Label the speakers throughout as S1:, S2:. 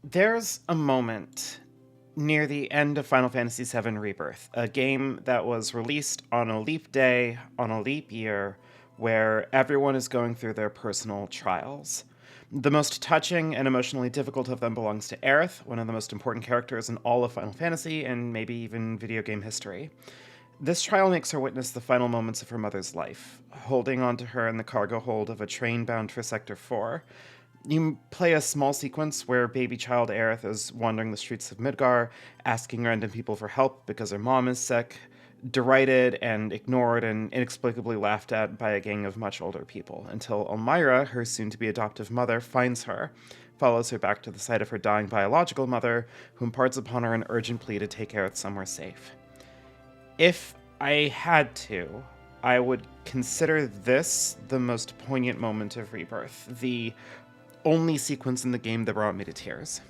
S1: There's a moment near the end of Final Fantasy VII Rebirth, a game that was released on a leap day, on a leap year, where everyone is going through their personal trials. The most touching and emotionally difficult of them belongs to Aerith, one of the most important characters in all of Final Fantasy and maybe even video game history. This trial makes her witness the final moments of her mother's life, holding onto her in the cargo hold of a train bound for Sector 4. You play a small sequence where baby child Aerith is wandering the streets of Midgar, asking random people for help because her mom is sick, derided and ignored and inexplicably laughed at by a gang of much older people, until Elmira, her soon-to-be adoptive mother, finds her, follows her back to the site of her dying biological mother, who imparts upon her an urgent plea to take Aerith somewhere safe. If I had to, I would consider this the most poignant moment of Rebirth, the only sequence in the game that brought me to tears.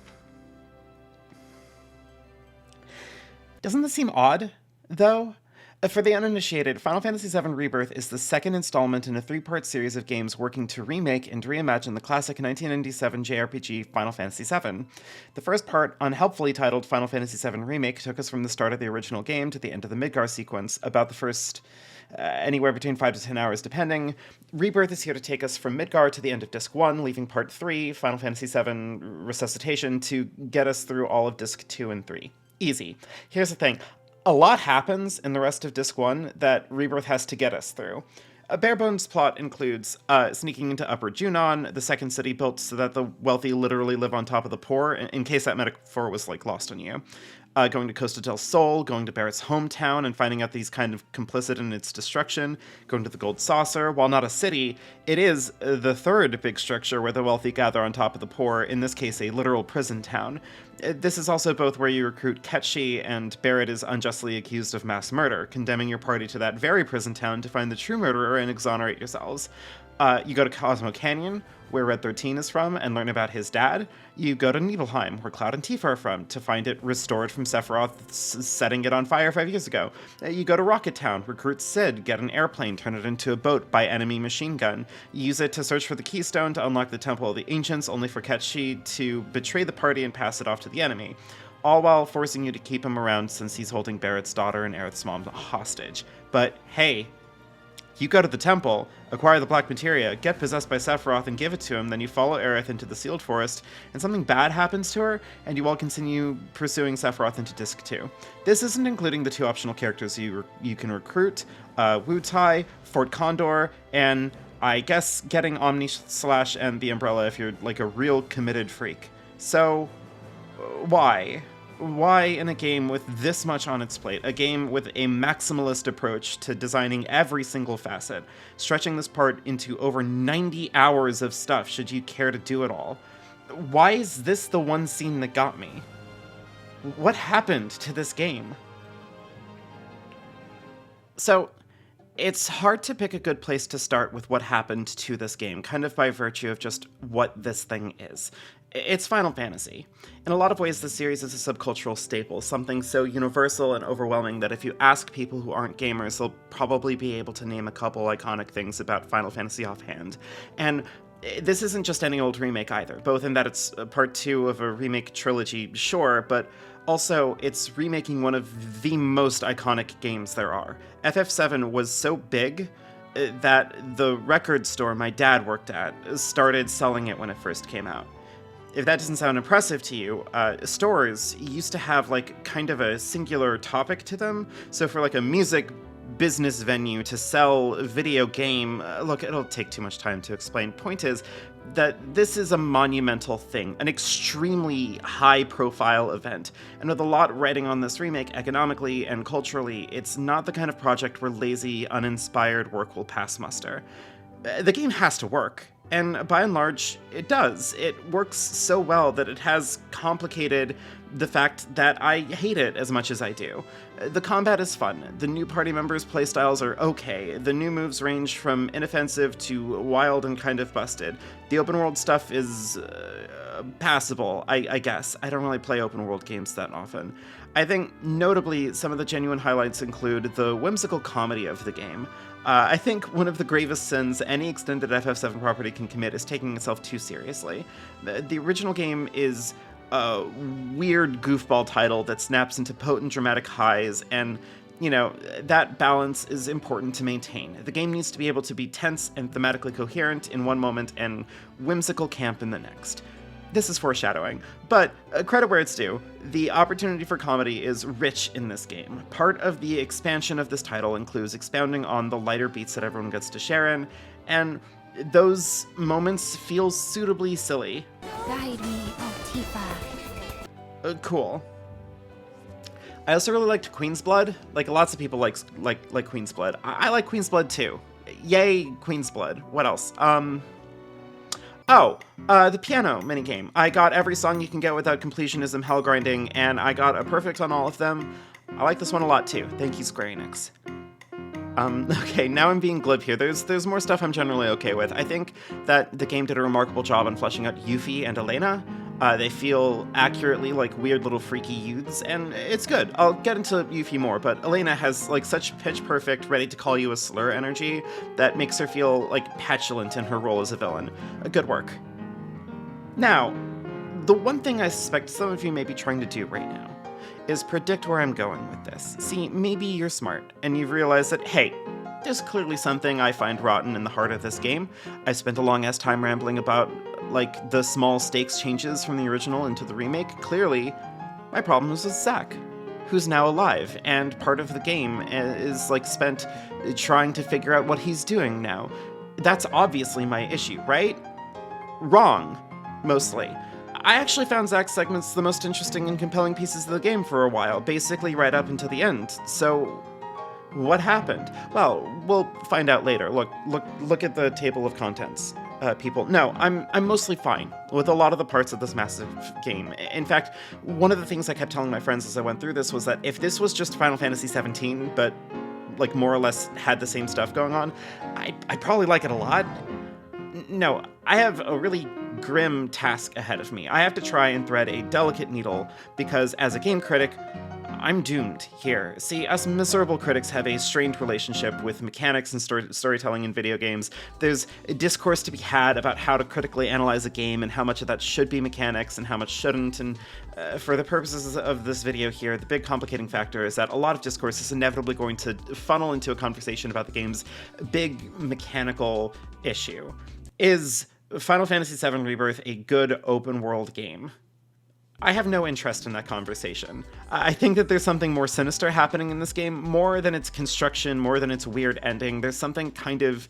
S1: Doesn't this seem odd, though? For the uninitiated, Final Fantasy VII Rebirth is the second installment in a three-part series of games working to remake and reimagine the classic 1997 JRPG Final Fantasy VII. The first part, unhelpfully titled Final Fantasy VII Remake, took us from the start of the original game to the end of the Midgar sequence, about the first anywhere between 5 to 10 hours depending. Rebirth is here to take us from Midgar to the end of Disc 1, leaving Part 3, Final Fantasy VII Resuscitation, to get us through all of Disc 2 and 3. Easy. Here's the thing. A lot happens in the rest of Disc 1 that Rebirth has to get us through. A bare-bones plot includes sneaking into Upper Junon, the second city built so that the wealthy literally live on top of the poor, in case that metaphor was, lost on you. Going to Costa del Sol, going to Barret's hometown and finding out that he's kind of complicit in its destruction, going to the Gold Saucer. While not a city, it is the third big structure where the wealthy gather on top of the poor, in this case a literal prison town. This is also both where you recruit Ketchi, and Barret is unjustly accused of mass murder, condemning your party to that very prison town to find the true murderer and exonerate yourselves. You go to Cosmo Canyon, where Red 13 is from, and learn about his dad. You go to Nibelheim, where Cloud and Tifa are from, to find it restored from Sephiroth setting it on fire 5 years ago. You go to Rocket Town, recruit Cid, get an airplane, turn it into a boat by enemy machine gun. Use it to search for the Keystone to unlock the Temple of the Ancients, only for Ketchi to betray the party and pass it off to the enemy. All while forcing you to keep him around since he's holding Barret's daughter and Aerith's mom hostage. But hey, you go to the temple, acquire the black materia, get possessed by Sephiroth and give it to him, then you follow Aerith into the sealed forest, and something bad happens to her, and you all continue pursuing Sephiroth into Disc 2. This isn't including the 2 optional characters you can recruit, Wu Tai, Fort Condor, and I guess getting Omni Slash and the Umbrella if you're a real committed freak. So, why? Why in a game with this much on its plate, a game with a maximalist approach to designing every single facet, stretching this part into over 90 hours of stuff should you care to do it all? Why is this the one scene that got me? What happened to this game? So, it's hard to pick a good place to start with what happened to this game, kind of by virtue of just what this thing is. It's Final Fantasy. In a lot of ways, the series is a subcultural staple, something so universal and overwhelming that if you ask people who aren't gamers, they'll probably be able to name a couple iconic things about Final Fantasy offhand. And this isn't just any old remake either, both in that it's part 2 of a remake trilogy, sure, but also it's remaking one of the most iconic games there are. FF7 was so big that the record store my dad worked at started selling it when it first came out. If that doesn't sound impressive to you, stores used to have kind of a singular topic to them. So for a music business venue to sell a video game, look, it'll take too much time to explain. Point is that this is a monumental thing, an extremely high-profile event, and with a lot riding on this remake economically and culturally, it's not the kind of project where lazy, uninspired work will pass muster. The game has to work, and by and large, it does. It works so well that it has complicated the fact that I hate it as much as I do. The combat is fun. The new party members' playstyles are okay. The new moves range from inoffensive to wild and kind of busted. The open world stuff is passable, I guess. I don't really play open world games that often. I think, notably, some of the genuine highlights include the whimsical comedy of the game. I think one of the gravest sins any extended FF7 property can commit is taking itself too seriously. The original game is a weird goofball title that snaps into potent dramatic highs, and that balance is important to maintain. The game needs to be able to be tense and thematically coherent in one moment and whimsical camp in the next. This is foreshadowing, but credit where it's due. The opportunity for comedy is rich in this game. Part of the expansion of this title includes expounding on the lighter beats that everyone gets to share in, and those moments feel suitably silly.
S2: Guide me, oh Tifa.
S1: Cool. I also really liked Queen's Blood. Like, lots of people like Queen's Blood. I like Queen's Blood too. Yay, Queen's Blood. What else? The piano minigame. I got every song you can get without completionism hell grinding, and I got a perfect on all of them. I like this one a lot too. Thank you, Square Enix. Okay, now I'm being glib here. There's more stuff I'm generally okay with. I think that the game did a remarkable job on fleshing out Yuffie and Elena. They feel accurately like weird little freaky youths, and it's good. I'll get into Yuffie more, but Elena has like such pitch-perfect, ready-to-call-you a slur energy that makes her feel like petulant in her role as a villain. Good work. Now, the one thing I suspect some of you may be trying to do right now is predict where I'm going with this. See, maybe you're smart, and you've realized that, hey, there's clearly something I find rotten in the heart of this game. I spent a long-ass time rambling about, like, the small stakes changes from the original into the remake. Clearly, my problem was with Zack, who's now alive, and part of the game is, like, spent trying to figure out what he's doing now. That's obviously my issue, right? Wrong, mostly. I actually found Zack's segments the most interesting and compelling pieces of the game for a while, basically right up until the end. So, what happened? Well, we'll find out later. Look at the table of contents, people. No, I'm mostly fine with a lot of the parts of this massive game. In fact, one of the things I kept telling my friends as I went through this was that if this was just Final Fantasy XVII, but like more or less had the same stuff going on, I'd probably like it a lot. No, I have a really grim task ahead of me. I have to try and thread a delicate needle, because as a game critic, I'm doomed here. See, us miserable critics have a strained relationship with mechanics and storytelling in video games. There's a discourse to be had about how to critically analyze a game and how much of that should be mechanics and how much shouldn't, and for the purposes of this video here, the big complicating factor is that a lot of discourse is inevitably going to funnel into a conversation about the game's big mechanical issue. Is Final Fantasy VII Rebirth a good open-world game? I have no interest in that conversation. I think that there's something more sinister happening in this game, more than its construction, more than its weird ending. There's something kind of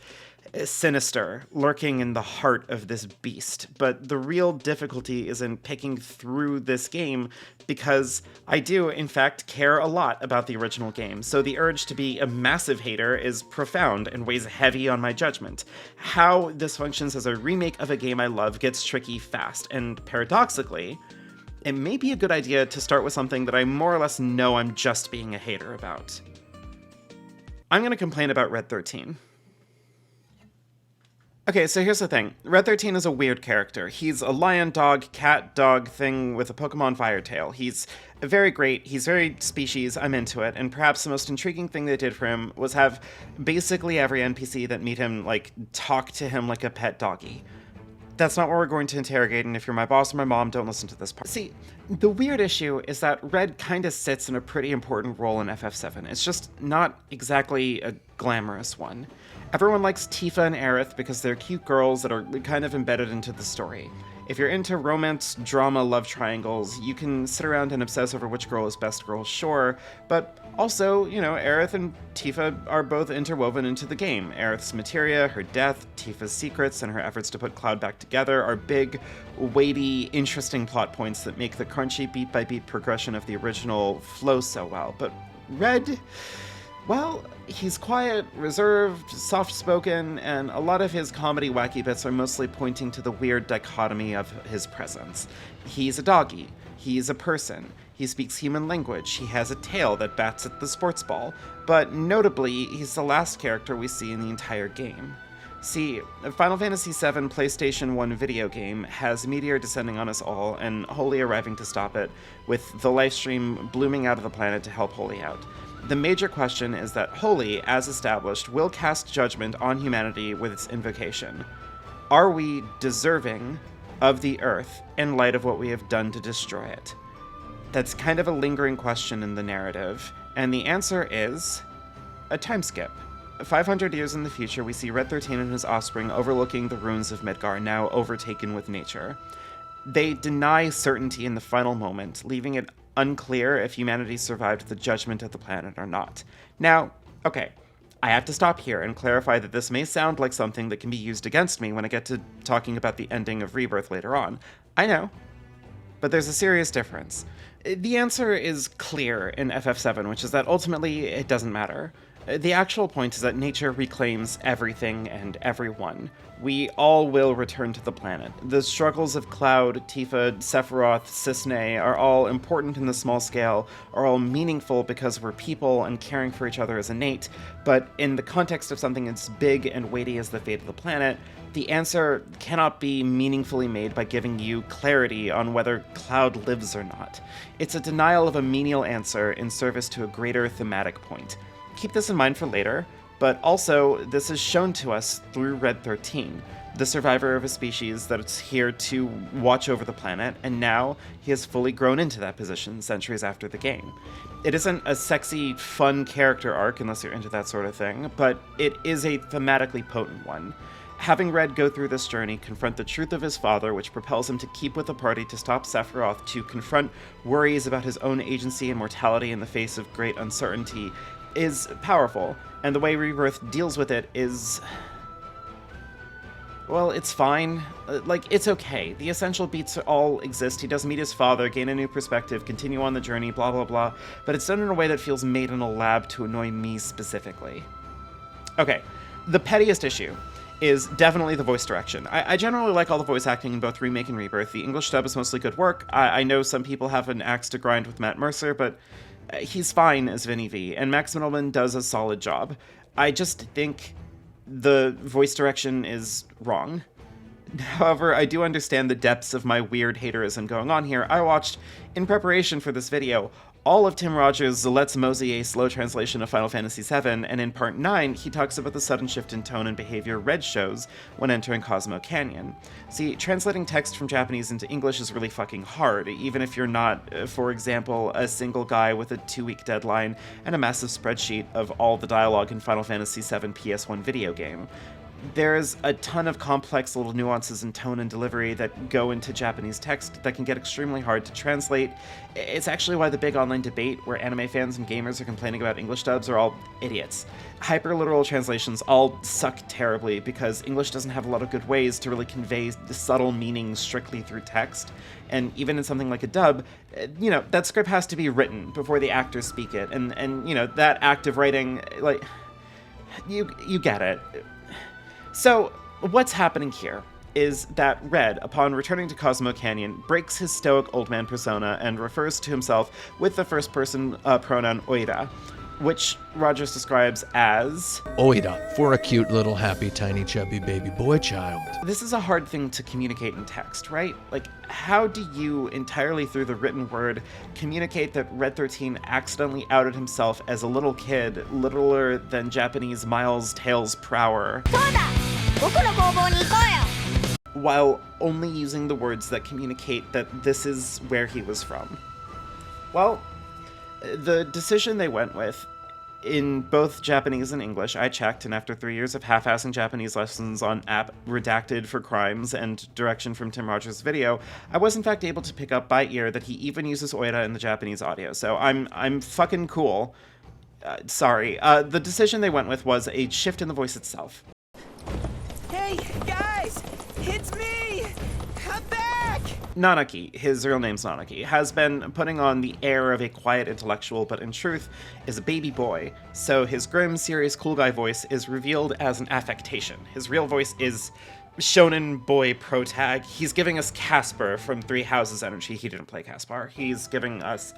S1: sinister lurking in the heart of this beast. But the real difficulty is in picking through this game, because I do, in fact, care a lot about the original game. So the urge to be a massive hater is profound and weighs heavy on my judgment. How this functions as a remake of a game I love gets tricky fast, and paradoxically, it may be a good idea to start with something that I more or less know I'm just being a hater about. I'm going to complain about Red 13. Okay, so here's the thing. Red 13 is a weird character. He's a lion, dog, cat, dog thing with a Pokemon fire tail. He's very great, he's very species, I'm into it, and perhaps the most intriguing thing they did for him was have basically every NPC that meet him, like, talk to him like a pet doggy. That's not what we're going to interrogate, and if you're my boss or my mom, don't listen to this part. See, the weird issue is that Red kind of sits in a pretty important role in FF7. It's just not exactly a glamorous one. Everyone likes Tifa and Aerith because they're cute girls that are kind of embedded into the story. If you're into romance, drama, love triangles, you can sit around and obsess over which girl is best girl, sure, but also, Aerith and Tifa are both interwoven into the game. Aerith's materia, her death, Tifa's secrets, and her efforts to put Cloud back together are big, weighty, interesting plot points that make the crunchy beat-by-beat progression of the original flow so well. But Red, well, he's quiet, reserved, soft-spoken, and a lot of his comedy wacky bits are mostly pointing to the weird dichotomy of his presence. He's a doggy. He's a person. He speaks human language. He has a tail that bats at the sports ball. But notably, he's the last character we see in the entire game. See, Final Fantasy VII PlayStation 1 video game has meteor descending on us all and Holy arriving to stop it, with the lifestream blooming out of the planet to help Holy out. The major question is that Holy, as established, will cast judgment on humanity with its invocation. Are we deserving of the Earth in light of what we have done to destroy it? That's kind of a lingering question in the narrative, and the answer is a time skip. 500 years in the future, we see Red 13 and his offspring overlooking the ruins of Midgar, now overtaken with nature. They deny certainty in the final moment, leaving it unclear if humanity survived the judgment of the planet or not. Now, okay, I have to stop here and clarify that this may sound like something that can be used against me when I get to talking about the ending of Rebirth later on. I know, but there's a serious difference. The answer is clear in FF7, which is that ultimately it doesn't matter. The actual point is that nature reclaims everything and everyone. We all will return to the planet. The struggles of Cloud, Tifa, Sephiroth, Cisne are all important in the small scale, are all meaningful because we're people and caring for each other is innate, but in the context of something as big and weighty as the fate of the planet, the answer cannot be meaningfully made by giving you clarity on whether Cloud lives or not. It's a denial of a menial answer in service to a greater thematic point. Keep this in mind for later, but also this is shown to us through Red 13, the survivor of a species that's here to watch over the planet, and now he has fully grown into that position centuries after the game. It isn't a sexy, fun character arc unless you're into that sort of thing, but it is a thematically potent one. Having Red go through this journey, confront the truth of his father, which propels him to keep with the party to stop Sephiroth, to confront worries about his own agency and mortality in the face of great uncertainty, is powerful, and the way Rebirth deals with it is... well, it's fine. It's okay. The essential beats all exist. He does meet his father, gain a new perspective, continue on the journey, blah blah blah, but it's done in a way that feels made in a lab to annoy me specifically. Okay, the pettiest issue is definitely the voice direction. I generally like all the voice acting in both Remake and Rebirth. The English dub is mostly good work. I know some people have an axe to grind with Matt Mercer, but he's fine as Vinny V, and Max Mittelman does a solid job. I just think the voice direction is wrong. However, I do understand the depths of my weird haterism going on here. I watched, in preparation for this video, all of Tim Rogers' Let's Mosey slow translation of Final Fantasy VII, and in Part 9, he talks about the sudden shift in tone and behavior Red shows when entering Cosmo Canyon. See, translating text from Japanese into English is really fucking hard, even if you're not, for example, a single guy with a 2-week deadline and a massive spreadsheet of all the dialogue in Final Fantasy VII PS1 video game. There's a ton of complex little nuances in tone and delivery that go into Japanese text that can get extremely hard to translate. It's actually why the big online debate where anime fans and gamers are complaining about English dubs are all idiots. Hyperliteral translations all suck terribly because English doesn't have a lot of good ways to really convey the subtle meanings strictly through text. And even in something like a dub, that script has to be written before the actors speak it. And that act of writing, you get it. So, what's happening here is that Red, upon returning to Cosmo Canyon, breaks his stoic old man persona and refers to himself with the first-person pronoun oira, which Rogers describes as...
S3: oira, for a cute little happy tiny chubby baby boy child.
S1: This is a hard thing to communicate in text, right? How do you, entirely through the written word, communicate that Red 13 accidentally outed himself as a little kid, littler than Japanese Miles Tails Prower, while only using the words that communicate that this is where he was from? Well, the decision they went with, in both Japanese and English, I checked, and after 3 years of half-assing Japanese lessons on app redacted for crimes and direction from Tim Rogers' video, I was in fact able to pick up by ear that he even uses oira in the Japanese audio, so I'm fucking cool. Sorry. The decision they went with was a shift in the voice itself.
S4: Hey, guys! It's me! Come back!
S1: Nanaki, his real name's Nanaki, has been putting on the air of a quiet intellectual, but in truth is a baby boy, so his grim, serious, cool guy voice is revealed as an affectation. His real voice is shonen boy protag. He's giving us Casper from Three Houses energy. He didn't play Caspar. He's giving us,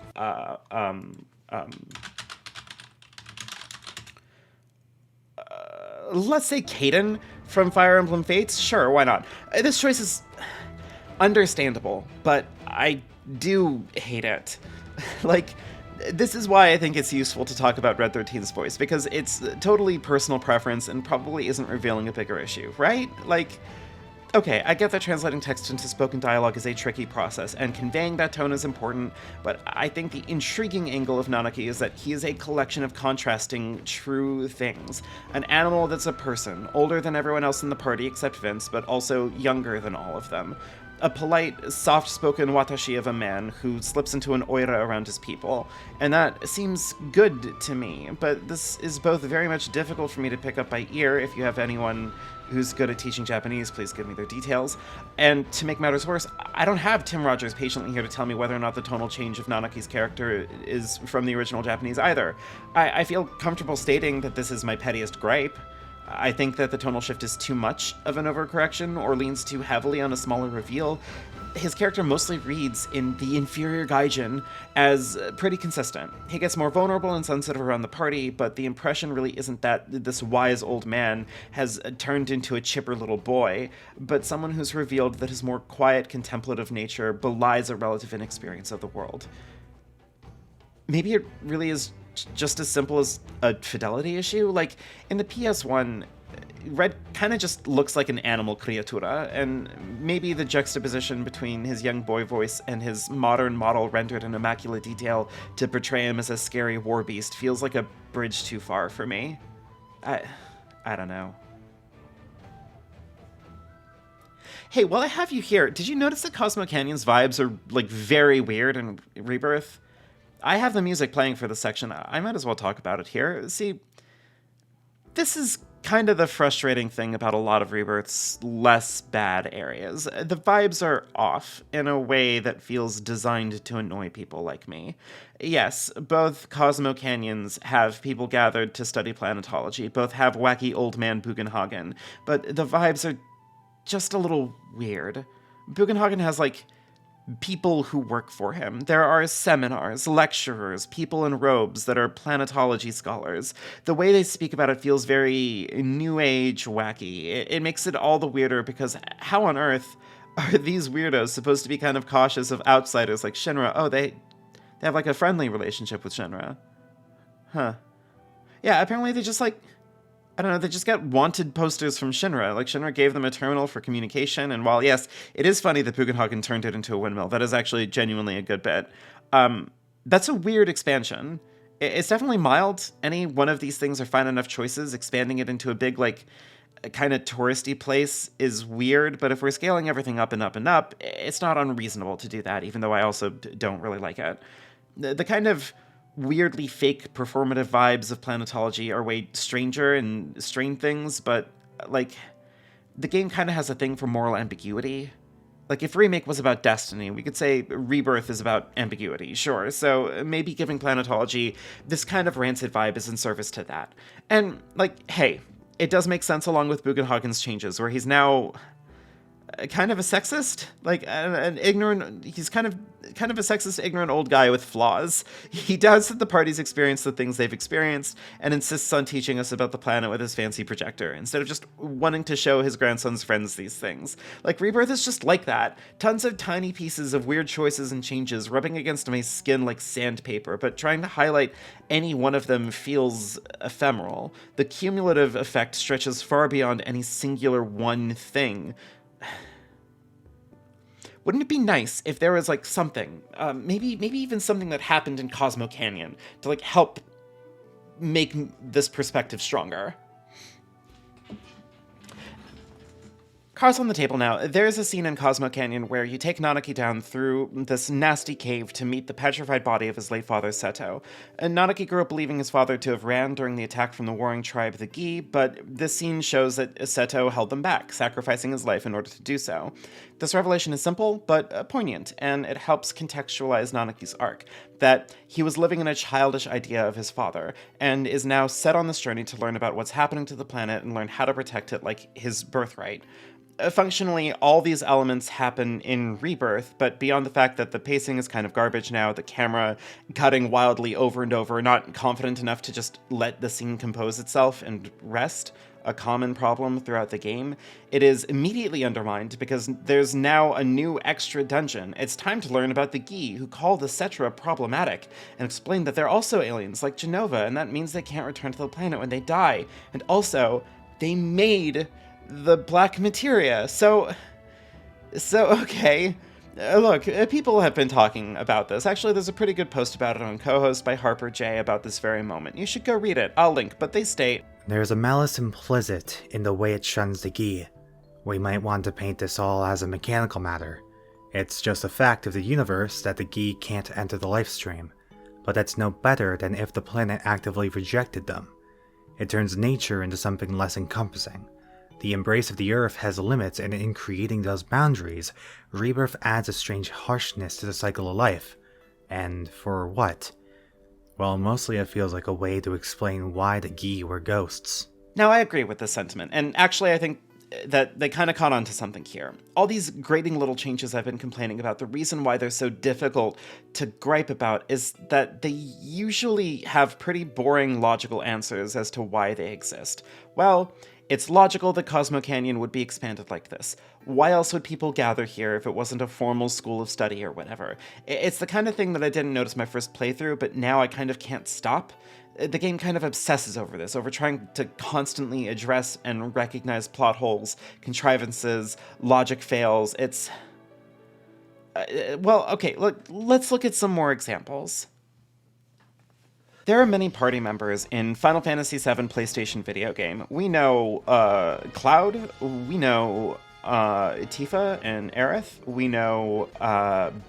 S1: let's say Kaden from Fire Emblem Fates? Sure, why not? This choice is understandable, but I do hate it. This is why I think it's useful to talk about Red 13's voice, because it's totally personal preference and probably isn't revealing a bigger issue, right? Okay, I get that translating text into spoken dialogue is a tricky process, and conveying that tone is important, but I think the intriguing angle of Nanaki is that he is a collection of contrasting true things. An animal that's a person, older than everyone else in the party except Vince, but also younger than all of them. A polite, soft-spoken watashi of a man who slips into an oira around his people. And that seems good to me, but this is both very much difficult for me to pick up by ear. If you have anyone who's good at teaching Japanese, please give me their details. And to make matters worse, I don't have Tim Rogers patiently here to tell me whether or not the tonal change of Nanaki's character is from the original Japanese either. I feel comfortable stating that this is my pettiest gripe. I think that the tonal shift is too much of an overcorrection or leans too heavily on a smaller reveal. His character mostly reads in the inferior gaijin as pretty consistent. He gets more vulnerable and sensitive around the party, but the impression really isn't that this wise old man has turned into a chipper little boy, but someone who's revealed that his more quiet, contemplative nature belies a relative inexperience of the world. Maybe it really is just as simple as a fidelity issue. Like, in the PS1, Red kind of just looks like an animal criatura, and maybe the juxtaposition between his young boy voice and his modern model rendered in immaculate detail to portray him as a scary war beast feels like a bridge too far for me. I don't know. Hey, while I have you here, did you notice that Cosmo Canyon's vibes are, like, very weird in Rebirth? I have the music playing for this section. I might as well talk about it here. See, this is kind of the frustrating thing about a lot of Rebirth's less bad areas. The vibes are off in a way that feels designed to annoy people like me. Yes, both Cosmo Canyons have people gathered to study planetology, both have wacky old man Bugenhagen, but the vibes are just a little weird. Bugenhagen has, like, people who work for him. There are seminars, lecturers, people in robes that are planetology scholars. The way they speak about it feels very new age wacky. It makes it all the weirder because how on earth are these weirdos supposed to be kind of cautious of outsiders like Shinra? Oh, they have like a friendly relationship with Shinra. Huh. Yeah, apparently they just like, I don't know, they just got wanted posters from Shinra. Like, Shinra gave them a terminal for communication, and while, yes, it is funny that Bugenhagen turned it into a windmill, that is actually genuinely a good bit. That's a weird expansion. It's definitely mild. Any one of these things are fine enough choices. Expanding it into a big, like, kind of touristy place is weird, but if we're scaling everything up and up and up, it's not unreasonable to do that, even though I also don't really like it. The kind of weirdly fake performative vibes of planetology are way stranger and strained things, but, like, the game kind of has a thing for moral ambiguity. Like, if Remake was about destiny, we could say Rebirth is about ambiguity, sure, so maybe giving planetology this kind of rancid vibe is in service to that. And, like, hey, it does make sense along with Bugenhagen's changes, where he's now kind of a sexist, like an ignorant, he's kind of a sexist, ignorant old guy with flaws. He doubts that the party's experienced the things they've experienced and insists on teaching us about the planet with his fancy projector, instead of just wanting to show his grandson's friends these things. Like, Rebirth is just like that. Tons of tiny pieces of weird choices and changes rubbing against my skin like sandpaper, but trying to highlight any one of them feels ephemeral. The cumulative effect stretches far beyond any singular one thing. Wouldn't it be nice if there was, like, something, maybe even something that happened in Cosmo Canyon to, like, help make this perspective stronger? Cards on the table now. There's a scene in Cosmo Canyon where you take Nanaki down through this nasty cave to meet the petrified body of his late father, Seto. And Nanaki grew up believing his father to have ran during the attack from the warring tribe, the Gi, but this scene shows that Seto held them back, sacrificing his life in order to do so. This revelation is simple, but poignant, and it helps contextualize Nanaki's arc, that he was living in a childish idea of his father, and is now set on this journey to learn about what's happening to the planet and learn how to protect it like his birthright. Functionally, all these elements happen in Rebirth, but beyond the fact that the pacing is kind of garbage now, the camera cutting wildly over and over, not confident enough to just let the scene compose itself and rest, a common problem throughout the game, it is immediately undermined because there's now a new extra dungeon. It's time to learn about the Gi, who call the Cetra problematic, and explain that they're also aliens like Genova, and that means they can't return to the planet when they die. And also, they made the black materia. So okay. Look, people have been talking about this. Actually, there's a pretty good post about it on Co-Host by Harper J about this very moment. You should go read it. I'll link, but they state,
S5: "There's a malice implicit in the way it shuns the Gi. We might want to paint this all as a mechanical matter. It's just a fact of the universe that the Gi can't enter the life stream, but that's no better than if the planet actively rejected them. It turns nature into something less encompassing. The embrace of the earth has limits, and in creating those boundaries, Rebirth adds a strange harshness to the cycle of life. And for what? Well, mostly it feels like a way to explain why the Gi were ghosts."
S1: Now, I agree with this sentiment, and actually I think that they kind of caught on to something here. All these grating little changes I've been complaining about, the reason why they're so difficult to gripe about is that they usually have pretty boring logical answers as to why they exist. Well, it's logical that Cosmo Canyon would be expanded like this. Why else would people gather here if it wasn't a formal school of study or whatever? It's the kind of thing that I didn't notice my first playthrough, but now I kind of can't stop. The game kind of obsesses over this, over trying to constantly address and recognize plot holes, contrivances, logic fails. It's... well, okay, let's look at some more examples. There are many party members in Final Fantasy VII PlayStation video game. We know Cloud, we know Tifa and Aerith, we know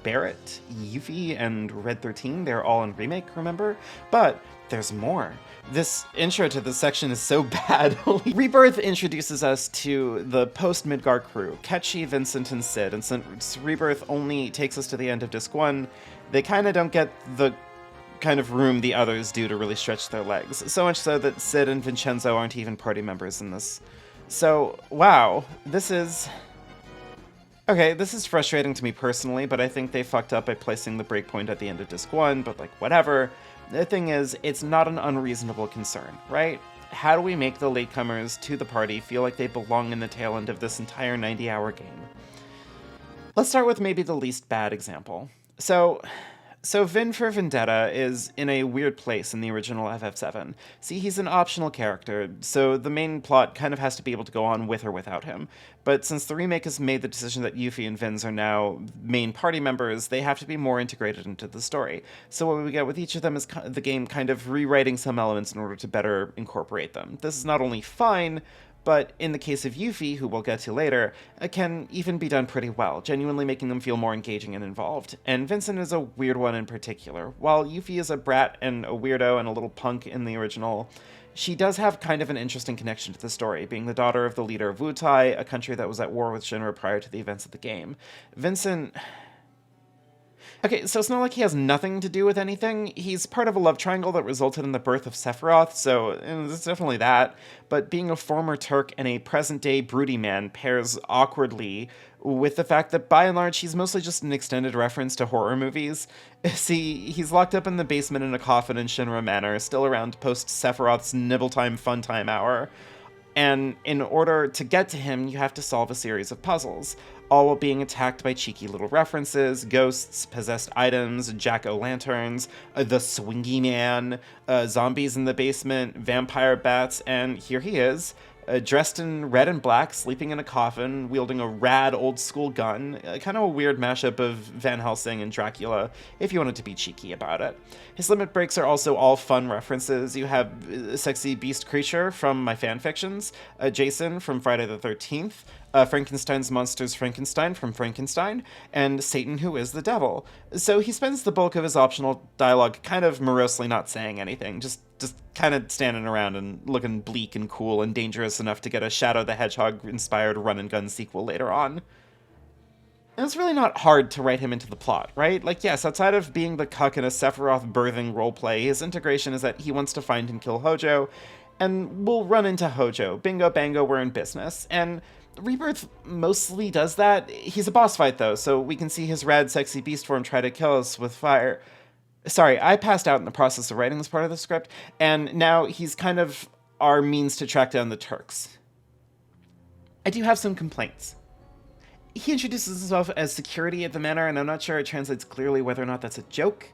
S1: Barret, Yuffie, and Red 13. They're all in Remake, remember? But there's more. This intro to this section is so bad. Rebirth introduces us to the post-Midgar crew, Ketchi, Vincent, and Cid, and since Rebirth only takes us to the end of Disc 1, they kind of don't get the kind of room the others do to really stretch their legs. So much so that Cid and Vincenzo aren't even party members in this. So, wow, this is... okay, this is frustrating to me personally, but I think they fucked up by placing the breakpoint at the end of Disc 1, but like, whatever. The thing is, it's not an unreasonable concern, right? How do we make the latecomers to the party feel like they belong in the tail end of this entire 90-hour game? Let's start with maybe the least bad example. So Vin for Vendetta is in a weird place in the original FF7. See, he's an optional character, so the main plot kind of has to be able to go on with or without him. But since the remake has made the decision that Yuffie and Vince are now main party members, they have to be more integrated into the story. So what we get with each of them is the game kind of rewriting some elements in order to better incorporate them. This is not only fine, but in the case of Yuffie, who we'll get to later, it can even be done pretty well, genuinely making them feel more engaging and involved. And Vincent is a weird one in particular. While Yuffie is a brat and a weirdo and a little punk in the original, she does have kind of an interesting connection to the story, being the daughter of the leader of Wutai, a country that was at war with Shinra prior to the events of the game. Vincent... okay, so it's not like he has nothing to do with anything. He's part of a love triangle that resulted in the birth of Sephiroth, so it's definitely that. But being a former Turk and a present-day broody man pairs awkwardly with the fact that, by and large, he's mostly just an extended reference to horror movies. See, he's locked up in the basement in a coffin in Shinra Manor, still around post-Sephiroth's Nibble-time fun-time hour. And in order to get to him, you have to solve a series of puzzles, all while being attacked by cheeky little references, ghosts, possessed items, jack-o'-lanterns, the swingy man, zombies in the basement, vampire bats, and here he is, dressed in red and black, sleeping in a coffin, wielding a rad old-school gun, kind of a weird mashup of Van Helsing and Dracula, if you wanted to be cheeky about it. His limit breaks are also all fun references. You have Sexy Beast Creature from my fanfictions, Jason from Friday the 13th, Frankenstein's Monsters Frankenstein from Frankenstein, and Satan who is the devil. So he spends the bulk of his optional dialogue kind of morosely not saying anything, just kind of standing around and looking bleak and cool and dangerous enough to get a Shadow the Hedgehog-inspired run-and-gun sequel later on. And it's really not hard to write him into the plot, right? Like, yes, outside of being the cuck in a Sephiroth birthing roleplay, his integration is that he wants to find and kill Hojo, and we'll run into Hojo. Bingo bango, we're in business. And Rebirth mostly does that. He's a boss fight, though, so we can see his rad sexy beast form try to kill us with fire. Sorry, I passed out in the process of writing this part of the script, and now he's kind of our means to track down the Turks. I do have some complaints. He introduces himself as security at the manor, and I'm not sure it translates clearly whether or not that's a joke.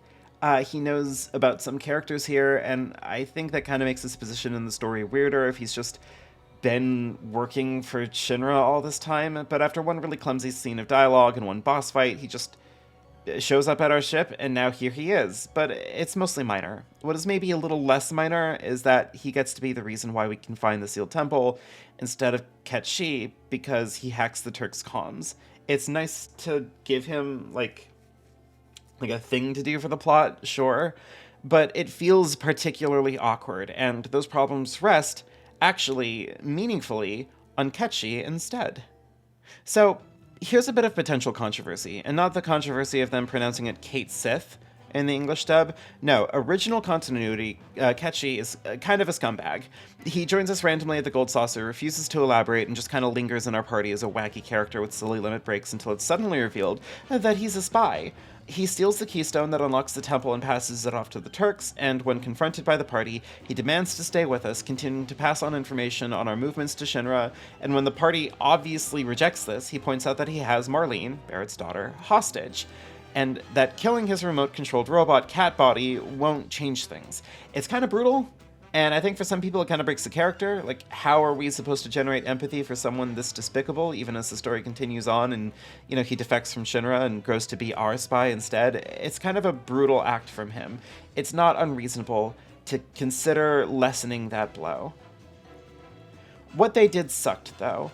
S1: He knows about some characters here, and I think that kind of makes his position in the story weirder if he's just been working for Shinra all this time, but after one really clumsy scene of dialogue and one boss fight, he just shows up at our ship, and now here he is. But it's mostly minor. What is maybe a little less minor is that he gets to be the reason why we can find the sealed temple instead of Ketchi, because he hacks the Turks' comms. It's nice to give him, like a thing to do for the plot, sure, but it feels particularly awkward, and those problems rest, actually, meaningfully, on Ketchi instead. So, here's a bit of potential controversy, and not the controversy of them pronouncing it Kate Sith in the English dub. No, original continuity, Ketchi is kind of a scumbag. He joins us randomly at the Gold Saucer, refuses to elaborate, and just kind of lingers in our party as a wacky character with silly limit breaks until it's suddenly revealed that he's a spy. He steals the keystone that unlocks the temple and passes it off to the Turks, and when confronted by the party, he demands to stay with us, continuing to pass on information on our movements to Shinra, and when the party obviously rejects this, he points out that he has Marlene, Barret's daughter, hostage, and that killing his remote-controlled robot cat body won't change things. It's kind of brutal, and I think for some people it kind of breaks the character. Like, how are we supposed to generate empathy for someone this despicable, even as the story continues on and, he defects from Shinra and grows to be our spy instead? It's kind of a brutal act from him. It's not unreasonable to consider lessening that blow. What they did sucked, though.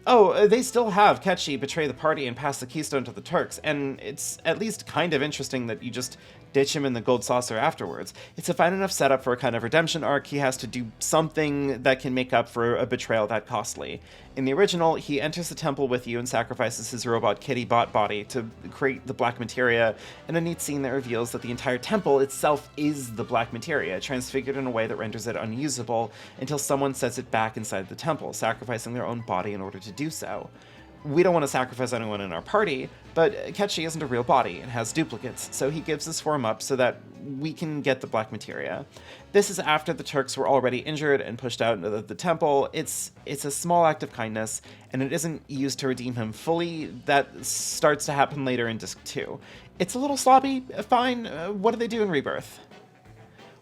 S1: Oh, they still have Ketchi betray the party and pass the keystone to the Turks, and it's at least kind of interesting that you just ditch him in the Gold Saucer afterwards. It's a fine enough setup for a kind of redemption arc. He has to do something that can make up for a betrayal that costly. In the original, he enters the temple with you and sacrifices his robot kitty bot body to create the black materia, in a neat scene that reveals that the entire temple itself is the black materia, transfigured in a way that renders it unusable until someone sets it back inside the temple, sacrificing their own body in order to do so. We don't want to sacrifice anyone in our party, but Ketchi isn't a real body and has duplicates, so he gives his form up so that we can get the black materia. This is after the Turks were already injured and pushed out into the temple. It's a small act of kindness, and it isn't used to redeem him fully. That starts to happen later in Disc 2. It's a little sloppy, fine. What do they do in Rebirth?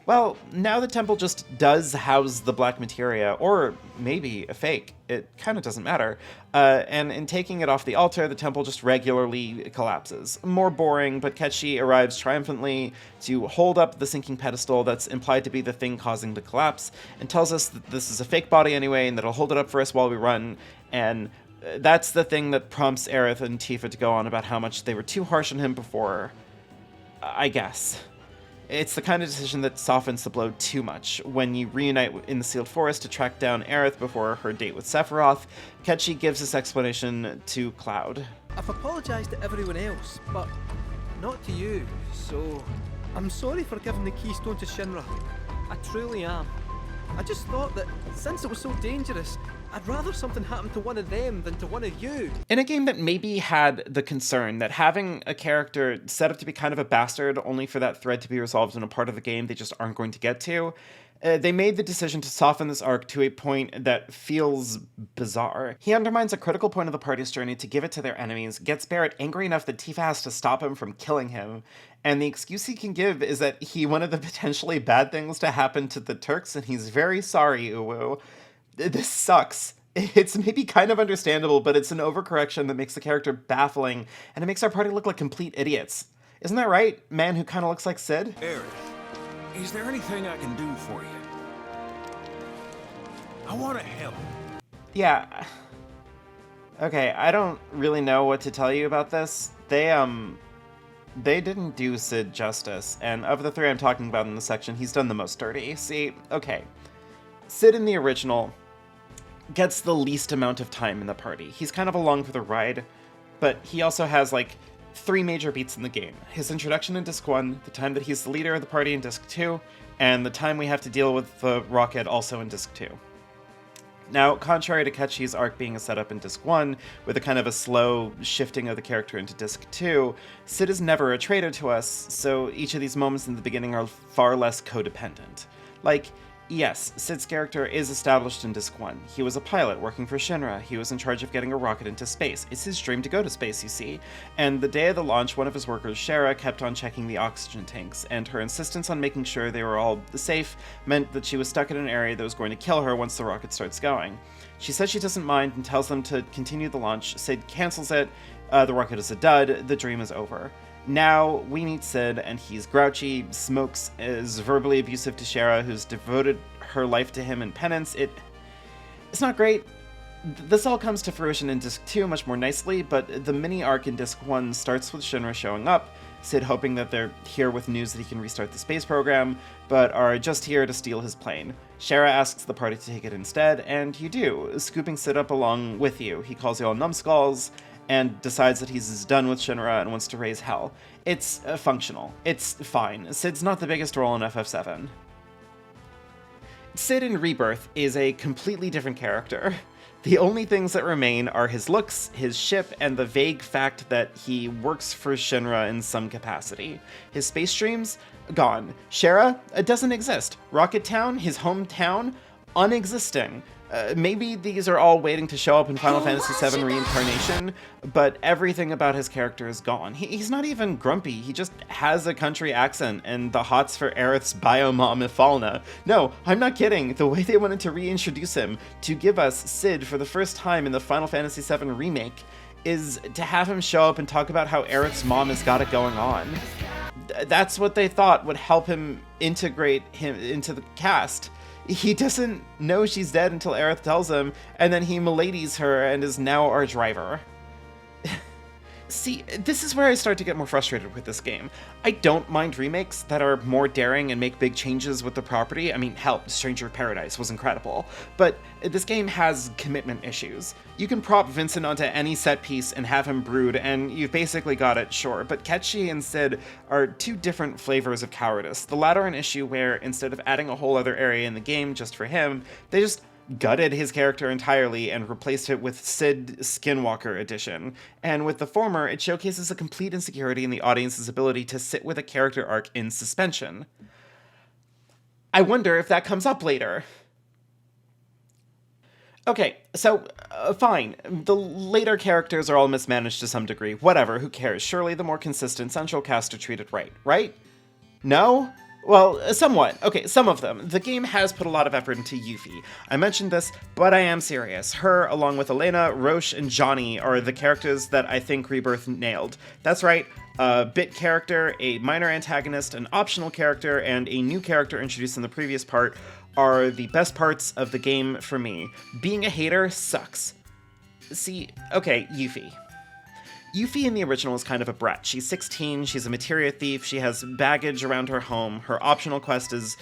S1: Well, now the temple just does house the black materia, or maybe a fake. It kind of doesn't matter. And in taking it off the altar, the temple just regularly collapses. More boring, but Ketchi arrives triumphantly to hold up the sinking pedestal that's implied to be the thing causing the collapse, and tells us that this is a fake body anyway, and that he'll hold it up for us while we run, and that's the thing that prompts Aerith and Tifa to go on about how much they were too harsh on him before, I guess. It's the kind of decision that softens the blow too much. When you reunite in the Sealed Forest to track down Aerith before her date with Sephiroth, Ketchi gives this explanation to Cloud.
S6: I've apologised to everyone else, but not to you, so I'm sorry for giving the keystone to Shinra. I truly am. I just thought that since it was so dangerous, I'd rather something happened to one of them than to one of you.
S1: In a game that maybe had the concern that having a character set up to be kind of a bastard only for that thread to be resolved in a part of the game they just aren't going to get to, they made the decision to soften this arc to a point that feels bizarre. He undermines a critical point of the party's journey to give it to their enemies, gets Barret angry enough that Tifa has to stop him from killing him, and the excuse he can give is that he wanted the potentially bad things to happen to the Turks, and he's very sorry, Uwu. This sucks. It's maybe kind of understandable, but it's an overcorrection that makes the character baffling, and it makes our party look like complete idiots. Isn't that right, man who kind of looks like Sid?
S7: Aerith, is there anything I can do for you? I want to help.
S1: Yeah. Okay, I don't really know what to tell you about this. They didn't do Sid justice, and of the three I'm talking about in this section, he's done the most dirty. See, okay. Sid in the original gets the least amount of time in the party. He's kind of along for the ride, but he also has, like, 3 major beats in the game. His introduction in Disc 1, the time that he's the leader of the party in Disc 2, and the time we have to deal with the Rocket also in Disc 2. Now, contrary to Ketchi's arc being a setup in Disc 1, with a kind of a slow shifting of the character into Disc 2, Sid is never a traitor to us, so each of these moments in the beginning are far less codependent. Like, Yes, Cid's character is established in Disc 1. He was a pilot working for Shinra. He was in charge of getting a rocket into space. It's his dream to go to space, you see. And the day of the launch, one of his workers, Shara, kept on checking the oxygen tanks, and her insistence on making sure they were all safe meant that she was stuck in an area that was going to kill her once the rocket starts going. She says she doesn't mind and tells them to continue the launch. Cid cancels it. The rocket is a dud. The dream is over. Now, we meet Cid, and he's grouchy, smokes, is verbally abusive to Shara, who's devoted her life to him in penance. It's not great. This all comes to fruition in Disc 2 much more nicely, but the mini-arc in Disc 1 starts with Shinra showing up, Cid hoping that they're here with news that he can restart the space program, but are just here to steal his plane. Shara asks the party to take it instead, and you do, scooping Cid up along with you. He calls you all numbskulls, and decides that he's done with Shinra and wants to raise hell. It's functional. It's fine. Cid's not the biggest role in FF7. Cid in Rebirth is a completely different character. The only things that remain are his looks, his ship, and the vague fact that he works for Shinra in some capacity. His space dreams? Gone. Shara? Doesn't exist. Rocket Town? His hometown? Unexisting. Maybe these are all waiting to show up in Final Fantasy VII Reincarnation, but everything about his character is gone. He's not even grumpy, he just has a country accent and the hots for Aerith's biomom Ifalna. No, I'm not kidding, the way they wanted to reintroduce him, to give us Cid for the first time in the Final Fantasy VII Remake, is to have him show up and talk about how Aerith's mom has got it going on. That's what they thought would help him integrate him into the cast. He doesn't know she's dead until Aerith tells him, and then he miladies her and is now our driver. See, this is where I start to get more frustrated with this game. I don't mind remakes that are more daring and make big changes with the property. I mean, hell, Stranger of Paradise was incredible. But this game has commitment issues. You can prop Vincent onto any set piece and have him brood, and you've basically got it, sure. But Ketchi and Cid are two different flavors of cowardice. The latter an issue where, instead of adding a whole other area in the game just for him, they just gutted his character entirely and replaced it with Cid Skinwalker Edition. And with the former, it showcases a complete insecurity in the audience's ability to sit with a character arc in suspension. I wonder if that comes up later. Okay, so, fine. The later characters are all mismanaged to some degree. Whatever, who cares? Surely the more consistent central cast are treated right? No? Well, somewhat. Okay, some of them. The game has put a lot of effort into Yuffie. I mentioned this, but I am serious. Her, along with Elena, Roche, and Johnny, are the characters that I think Rebirth nailed. That's right, a bit character, a minor antagonist, an optional character, and a new character introduced in the previous part are the best parts of the game for me. Being a hater sucks. See, okay, Yuffie. Yuffie in the original is kind of a brat. She's 16, she's a materia thief, she has baggage around her home. Her optional quest is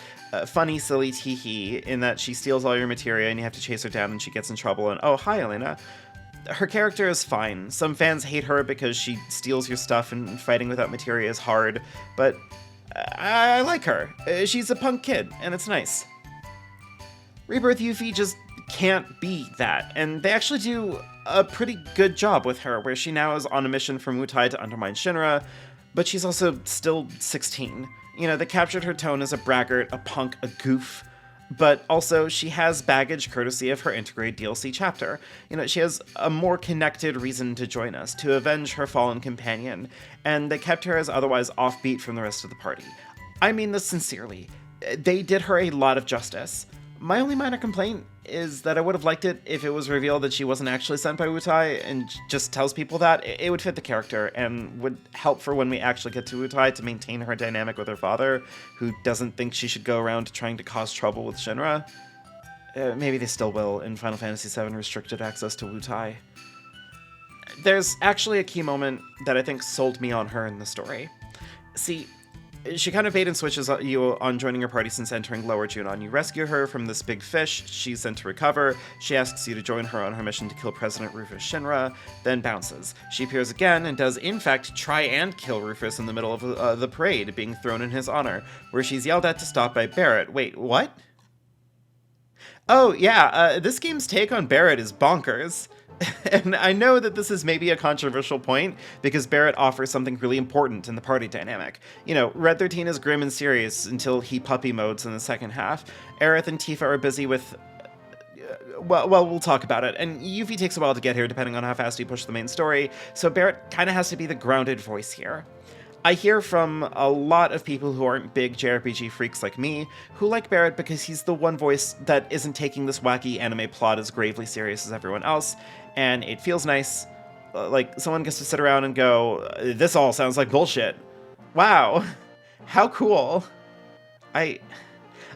S1: funny, silly tee-hee, in that she steals all your materia and you have to chase her down and she gets in trouble and, oh, hi, Elena. Her character is fine. Some fans hate her because she steals your stuff and fighting without materia is hard, but I like her. She's a punk kid, and it's nice. Rebirth Yuffie just can't be that, and they actually do a pretty good job with her, where she now is on a mission from Wutai to undermine Shinra, but she's also still 16. You know, they captured her tone as a braggart, a punk, a goof, but also she has baggage courtesy of her Integrate DLC chapter. You know, she has a more connected reason to join us, to avenge her fallen companion, and they kept her as otherwise offbeat from the rest of the party. I mean this sincerely. They did her a lot of justice. My only minor complaint is that I would have liked it if it was revealed that she wasn't actually sent by Wutai and just tells people that. It would fit the character and would help for when we actually get to Wutai to maintain her dynamic with her father, who doesn't think she should go around trying to cause trouble with Shinra. Maybe they still will in Final Fantasy VII Restricted Access to Wutai. There's actually a key moment that I think sold me on her in the story. See, she kind of bait and switches you on joining her party since entering Lower Junon. You rescue her from this big fish, she's sent to recover, she asks you to join her on her mission to kill President Rufus Shinra, then bounces. She appears again and does in fact try and kill Rufus in the middle of the parade being thrown in his honor, where she's yelled at to stop by Barret. Wait, what? Oh yeah, this game's take on Barret is bonkers. And I know that this is maybe a controversial point, because Barret offers something really important in the party dynamic. You know, Red 13 is grim and serious until he puppy modes in the second half. Aerith and Tifa are busy with... Well, we'll talk about it. And Yuffie takes a while to get here, depending on how fast you push the main story, so Barret kind of has to be the grounded voice here. I hear from a lot of people who aren't big JRPG freaks like me, who like Barret because he's the one voice that isn't taking this wacky anime plot as gravely serious as everyone else, and it feels nice. Like, someone gets to sit around and go, this all sounds like bullshit. Wow, how cool. I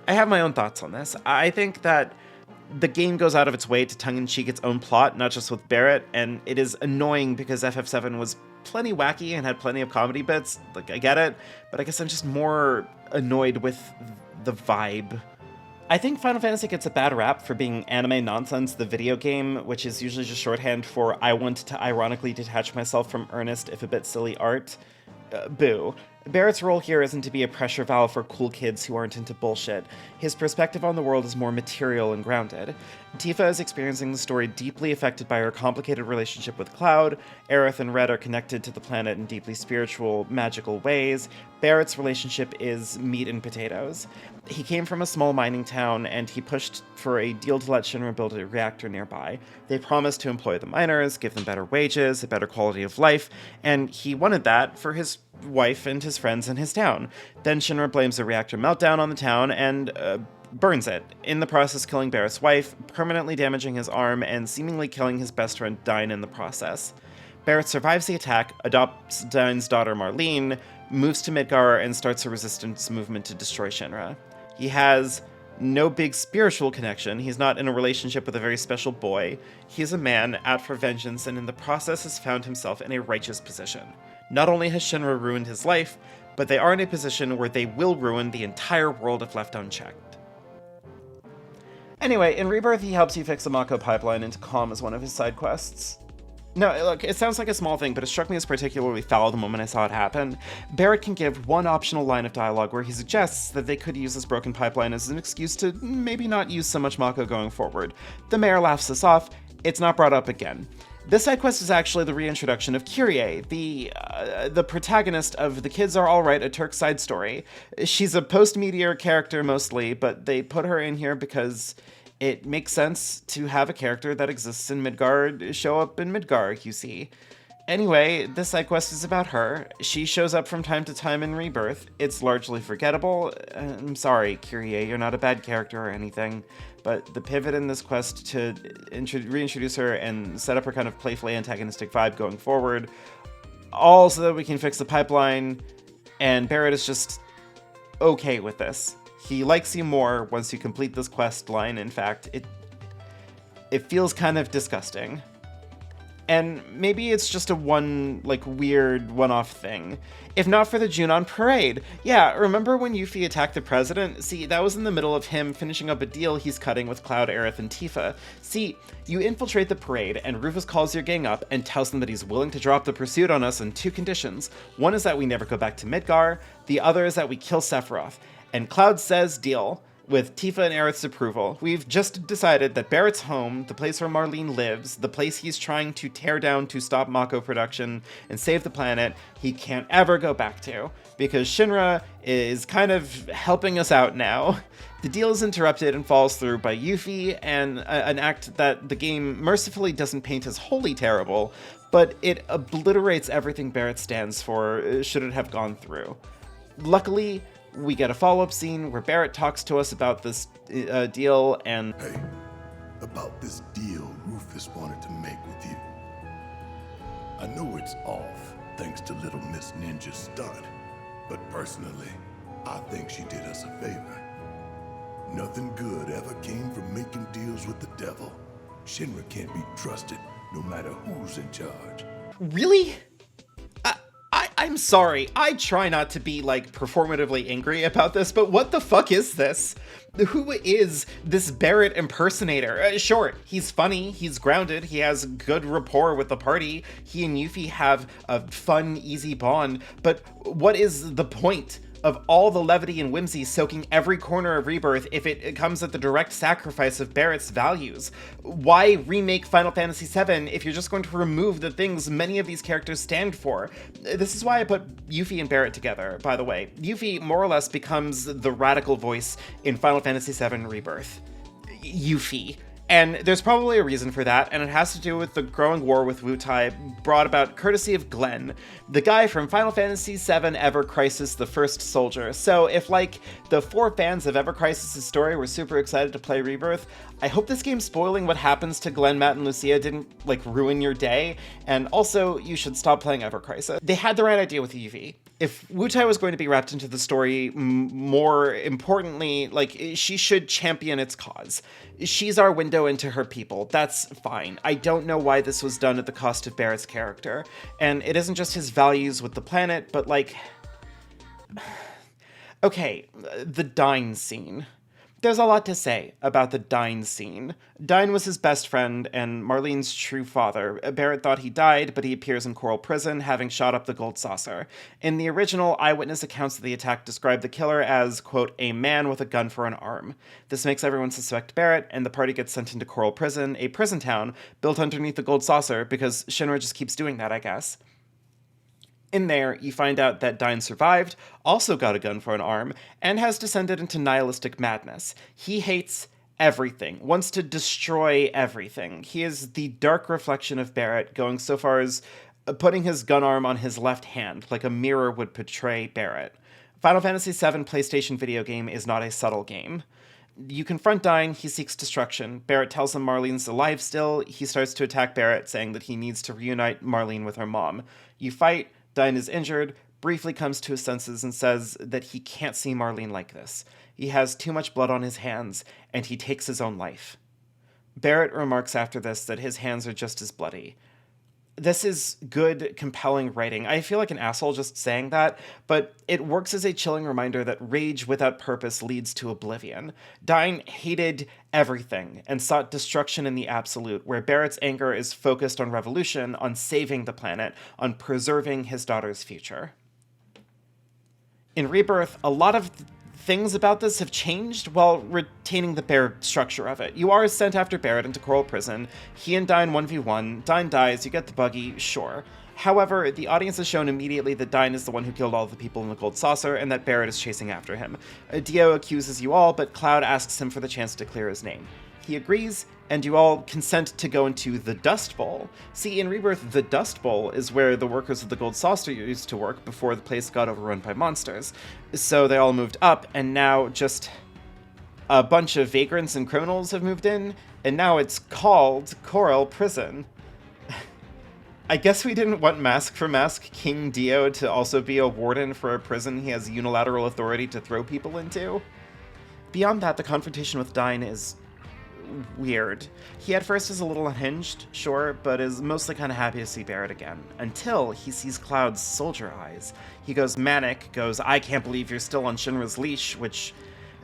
S1: have my own thoughts on this. I think that the game goes out of its way to tongue-in-cheek its own plot, not just with Barret, and it is annoying because FF7 was plenty wacky and had plenty of comedy bits. Like, I get it, but I guess I'm just more annoyed with the vibe. I think Final Fantasy gets a bad rap for being anime nonsense, the video game, which is usually just shorthand for I want to ironically detach myself from earnest, if a bit silly art. Boo. Barret's role here isn't to be a pressure valve for cool kids who aren't into bullshit. His perspective on the world is more material and grounded. Tifa is experiencing the story deeply affected by her complicated relationship with Cloud. Aerith and Red are connected to the planet in deeply spiritual, magical ways. Barret's relationship is meat and potatoes. He came from a small mining town, and he pushed for a deal to let Shinra build a reactor nearby. They promised to employ the miners, give them better wages, a better quality of life, and he wanted that for his wife and his friends in his town. Then Shinra blames a reactor meltdown on the town and burns it, in the process killing Barret's wife, permanently damaging his arm, and seemingly killing his best friend Dyne in the process. Barret survives the attack, adopts Dyne's daughter Marlene, moves to Midgar, and starts a resistance movement to destroy Shinra. He has no big spiritual connection. He's not in a relationship with a very special boy. He's a man out for vengeance, and in the process has found himself in a righteous position. Not only has Shinra ruined his life, but they are in a position where they will ruin the entire world if left unchecked. Anyway, in Rebirth, he helps you fix a Mako pipeline into Calm as one of his side quests. No, look, it sounds like a small thing, but it struck me as particularly foul the moment I saw it happen. Barret can give one optional line of dialogue where he suggests that they could use this broken pipeline as an excuse to maybe not use so much Mako going forward. The mayor laughs this off. It's not brought up again. This side quest is actually the reintroduction of Kyrie, the protagonist of The Kids Are Alright, a Turk side story. She's a post-Meteor character mostly, but they put her in here because it makes sense to have a character that exists in Midgard show up in Midgard, you see. Anyway, this side quest is about her. She shows up from time to time in Rebirth. It's largely forgettable. I'm sorry, Kyrie, you're not a bad character or anything, but the pivot in this quest to reintroduce her and set up her kind of playfully antagonistic vibe going forward, all so that we can fix the pipeline, and Barret is just okay with this. He likes you more once you complete this quest line. In fact, it feels kind of disgusting. And maybe it's just a weird one-off thing. If not for the Junon parade. Yeah, remember when Yuffie attacked the president? See, that was in the middle of him finishing up a deal he's cutting with Cloud, Aerith, and Tifa. See, you infiltrate the parade, and Rufus calls your gang up and tells them that he's willing to drop the pursuit on us on two conditions. One is that we never go back to Midgar, the other is that we kill Sephiroth. And Cloud says deal. With Tifa and Aerith's approval, we've just decided that Barret's home, the place where Marlene lives, the place he's trying to tear down to stop Mako production and save the planet, he can't ever go back to, because Shinra is kind of helping us out now. The deal is interrupted and falls through by Yuffie, and an act that the game mercifully doesn't paint as wholly terrible, but it obliterates everything Barret stands for should it have gone through. Luckily, we get a follow-up scene where Barret talks to us about this deal and...
S8: Hey, about this deal Rufus wanted to make with you. I know it's off, thanks to Little Miss Ninja's stunt, but personally, I think she did us a favor. Nothing good ever came from making deals with the devil. Shinra can't be trusted, no matter who's in charge.
S1: Really? I'm sorry, I try not to be, performatively angry about this, but what the fuck is this? Who is this Barret impersonator? Sure, he's funny, he's grounded, he has good rapport with the party, he and Yuffie have a fun, easy bond, but what is the point? of all the levity and whimsy soaking every corner of Rebirth if it comes at the direct sacrifice of Barret's values? Why remake Final Fantasy VII if you're just going to remove the things many of these characters stand for? This is why I put Yuffie and Barret together, by the way. Yuffie more or less becomes the radical voice in Final Fantasy VII Rebirth. Yuffie. And there's probably a reason for that, and it has to do with the growing war with Wutai brought about courtesy of Glenn, the guy from Final Fantasy VII Ever Crisis: The First Soldier. So if, like, the 4 fans of Ever Crisis' story were super excited to play Rebirth, I hope this game spoiling what happens to Glenn, Matt, and Lucia didn't, like, ruin your day, and also, you should stop playing Ever Crisis. They had the right idea with Yuffie. If Wutai was going to be wrapped into the story, more importantly, like, she should champion its cause. She's our window into her people. That's fine. I don't know why this was done at the cost of Barret's character. And it isn't just his values with the planet, but, like... Okay, the Dyne scene. There's a lot to say about the Dyne scene. Dyne was his best friend and Marlene's true father. Barret thought he died, but he appears in Coral Prison, having shot up the gold saucer. In the original, eyewitness accounts of the attack describe the killer as, quote, a man with a gun for an arm. This makes everyone suspect Barret, and the party gets sent into Coral Prison, a prison town built underneath the gold saucer, because Shinra just keeps doing that, I guess. In there, you find out that Dyne survived, also got a gun for an arm, and has descended into nihilistic madness. He hates everything, wants to destroy everything. He is the dark reflection of Barret, going so far as putting his gun arm on his left hand, like a mirror would portray Barret. Final Fantasy VII PlayStation video game is not a subtle game. You confront Dyne, he seeks destruction. Barret tells him Marlene's alive still. He starts to attack Barret, saying that he needs to reunite Marlene with her mom. You fight. Dyne is injured, briefly comes to his senses and says that he can't see Marlene like this. He has too much blood on his hands, and he takes his own life. Barret remarks after this that his hands are just as bloody. This is good, compelling writing. I feel like an asshole just saying that, but it works as a chilling reminder that rage without purpose leads to oblivion. Dyne hated everything and sought destruction in the absolute, where Barret's anger is focused on revolution, on saving the planet, on preserving his daughter's future. In Rebirth, a lot of things about this have changed while retaining the bare structure of it. You are sent after Barret into Coral Prison. He and Dyne 1v1. Dyne dies, you get the buggy, sure. However, the audience is shown immediately that Dyne is the one who killed all the people in the gold saucer and that Barret is chasing after him. Dio accuses you all, but Cloud asks him for the chance to clear his name. He agrees, and you all consent to go into the Dust Bowl. See, in Rebirth, the Dust Bowl is where the workers of the Gold Saucer used to work before the place got overrun by monsters. So they all moved up, and now just a bunch of vagrants and criminals have moved in, and now it's called Coral Prison. I guess we didn't want Mask for Mask King Dio to also be a warden for a prison he has unilateral authority to throw people into. Beyond that, the confrontation with Dyne is weird. He at first is a little unhinged, sure, but is mostly kind of happy to see Barret again, until he sees Cloud's soldier eyes. He goes manic, goes, I can't believe you're still on Shinra's leash, which,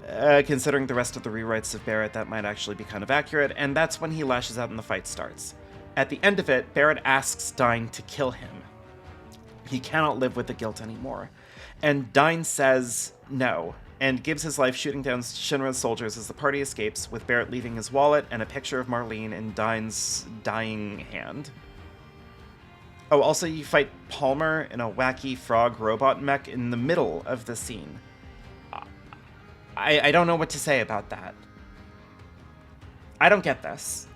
S1: considering the rest of the rewrites of Barret, that might actually be kind of accurate, and that's when he lashes out and the fight starts. At the end of it, Barret asks Dyne to kill him. He cannot live with the guilt anymore. And Dyne says no, and gives his life shooting down Shinra's soldiers as the party escapes, with Barret leaving his wallet and a picture of Marlene in Dyne's dying hand. Oh, also you fight Palmer in a wacky frog robot mech in the middle of the scene. I don't know what to say about that. I don't get this.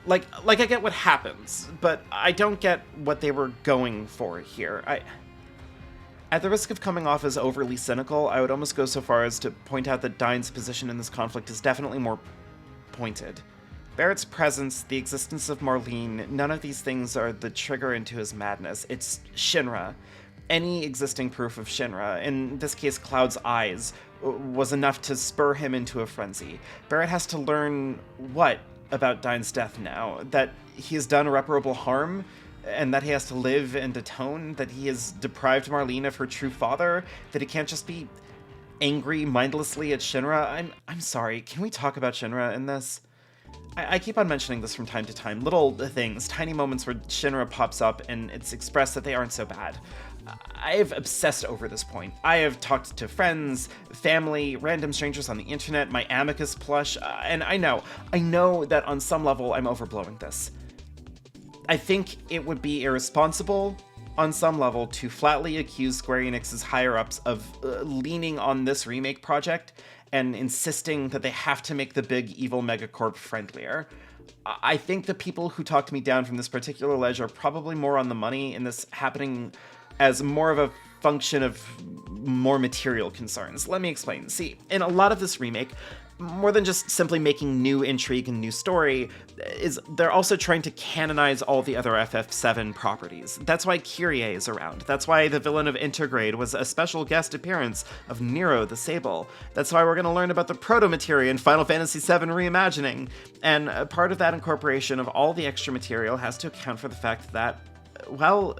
S1: Like I get what happens, but I don't get what they were going for here. At the risk of coming off as overly cynical, I would almost go so far as to point out that Dyne's position in this conflict is definitely more pointed. Barret's presence, the existence of Marlene, none of these things are the trigger into his madness. It's Shinra. Any existing proof of Shinra, in this case Cloud's eyes, was enough to spur him into a frenzy. Barret has to learn what about Dyne's death now? That he has done irreparable harm? And that he has to live and atone, that he has deprived Marlene of her true father, that he can't just be angry mindlessly at Shinra. I'm sorry, can we talk about Shinra in this? I keep on mentioning this from time to time, little things, tiny moments where Shinra pops up and it's expressed that they aren't so bad. I've obsessed over this point. I have talked to friends, family, random strangers on the internet, my Amicus plush, and I know that on some level I'm overblowing this. I think it would be irresponsible on some level to flatly accuse Square Enix's higher-ups of leaning on this remake project and insisting that they have to make the big evil megacorp friendlier. I think the people who talked me down from this particular ledge are probably more on the money in this happening as more of a function of more material concerns. Let me explain. See, in a lot of this remake, more than just simply making new intrigue and new story, they're also trying to canonize all the other FF7 properties. That's why Kyrie is around. That's why the villain of Intergrade was a special guest appearance of Nero the Sable. That's why we're going to learn about the proto-materia in Final Fantasy VII Reimagining. And part of that incorporation of all the extra material has to account for the fact that, well,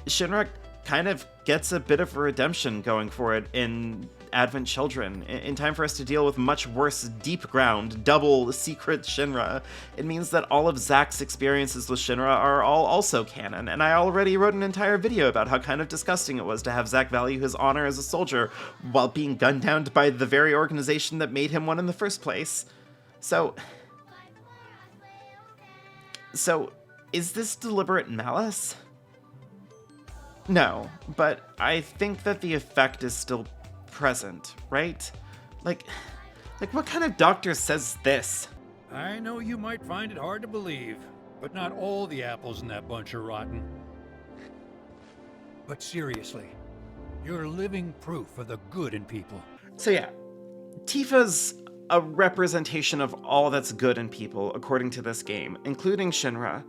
S1: Shinra kind of gets a bit of a redemption going for it in Advent Children. In time for us to deal with much worse deep ground, double secret Shinra, it means that all of Zack's experiences with Shinra are all also canon, and I already wrote an entire video about how kind of disgusting it was to have Zack value his honor as a soldier while being gunned down by the very organization that made him one in the first place. So, is this deliberate malice? No, but I think that the effect is still present, right? Like what kind of doctor says this?
S9: I know you might find it hard to believe, but not all the apples in that bunch are rotten. But seriously, you're living proof of the good in people.
S1: So yeah, Tifa's a representation of all that's good in people, according to this game, including Shinra.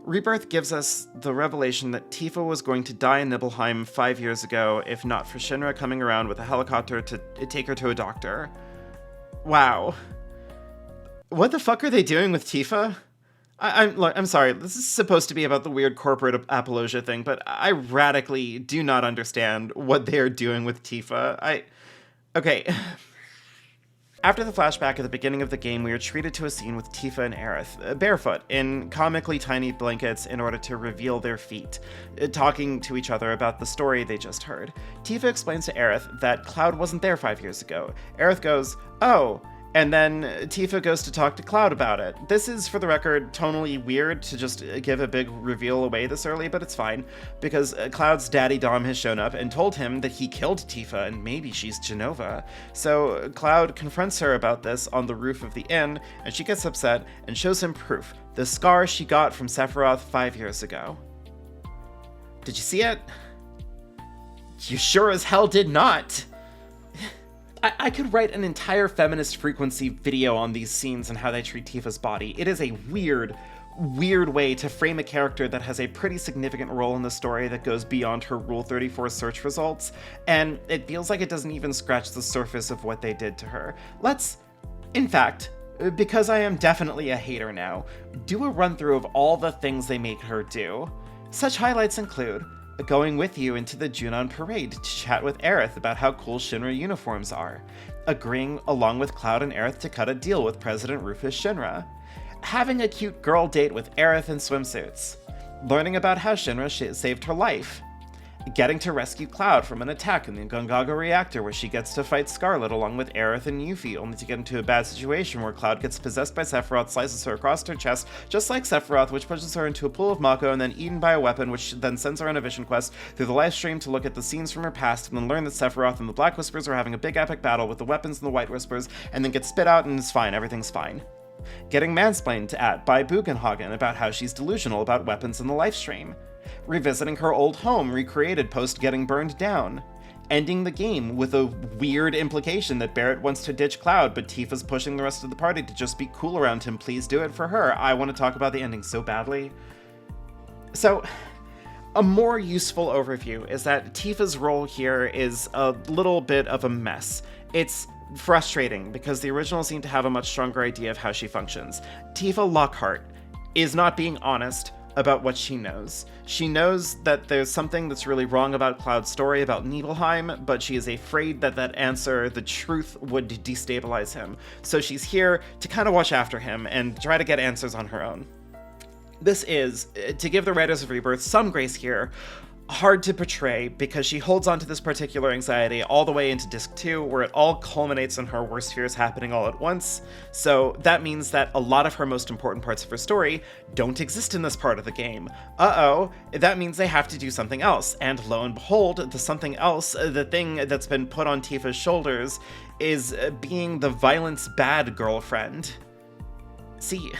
S1: Rebirth gives us the revelation that Tifa was going to die in Nibelheim 5 years ago, if not for Shinra coming around with a helicopter to take her to a doctor. Wow. What the fuck are they doing with Tifa? I'm sorry, this is supposed to be about the weird corporate apologia thing, but I radically do not understand what they're doing with Tifa. Okay. After the flashback at the beginning of the game, we are treated to a scene with Tifa and Aerith, barefoot, in comically tiny blankets in order to reveal their feet, talking to each other about the story they just heard. Tifa explains to Aerith that Cloud wasn't there 5 years ago. Aerith goes, "Oh," and then Tifa goes to talk to Cloud about it. This is, for the record, tonally weird to just give a big reveal away this early, but it's fine, because Cloud's daddy Dom has shown up and told him that he killed Tifa and maybe she's Genova. So Cloud confronts her about this on the roof of the inn, and she gets upset and shows him proof, the scar she got from Sephiroth 5 years ago. Did you see it? You sure as hell did not! I could write an entire feminist frequency video on these scenes and how they treat Tifa's body. It is a weird way to frame a character that has a pretty significant role in the story that goes beyond her Rule 34 search results, and it feels like it doesn't even scratch the surface of what they did to her. Let's, in fact, because I am definitely a hater now, do a run-through of all the things they make her do. Such highlights include going with you into the Junon parade to chat with Aerith about how cool Shinra uniforms are, agreeing along with Cloud and Aerith to cut a deal with President Rufus Shinra, having a cute girl date with Aerith in swimsuits, learning about how Shinra saved her life, getting to rescue Cloud from an attack in the Gongaga reactor where she gets to fight Scarlet along with Aerith and Yuffie, only to get into a bad situation where Cloud gets possessed by Sephiroth, slices her across her chest, just like Sephiroth, which pushes her into a pool of Mako and then eaten by a weapon, which then sends her on a vision quest through the live stream to look at the scenes from her past and then learn that Sephiroth and the Black Whispers are having a big epic battle with the weapons and the White Whispers, and then get spit out and it's fine, everything's fine. Getting mansplained at by Bugenhagen about how she's delusional about weapons in the live stream. Revisiting her old home recreated post getting burned down. Ending the game with a weird implication that Barret wants to ditch Cloud, but Tifa's pushing the rest of the party to just be cool around him. Please do it for her. I want to talk about the ending so badly. So, a more useful overview is that Tifa's role here is a little bit of a mess. It's frustrating because the original seemed to have a much stronger idea of how she functions. Tifa Lockhart is not being honest about what she knows. She knows that there's something that's really wrong about Cloud's story about Nibelheim, but she is afraid that that answer, the truth, would destabilize him. So she's here to kind of watch after him and try to get answers on her own. This is, to give the writers of Rebirth some grace here, hard to portray because she holds on to this particular anxiety all the way into Disc 2, where it all culminates in her worst fears happening all at once. So that means that a lot of her most important parts of her story don't exist in this part of the game. That means they have to do something else. And lo and behold, the something else, the thing that's been put on Tifa's shoulders, is being the violence bad girlfriend. See,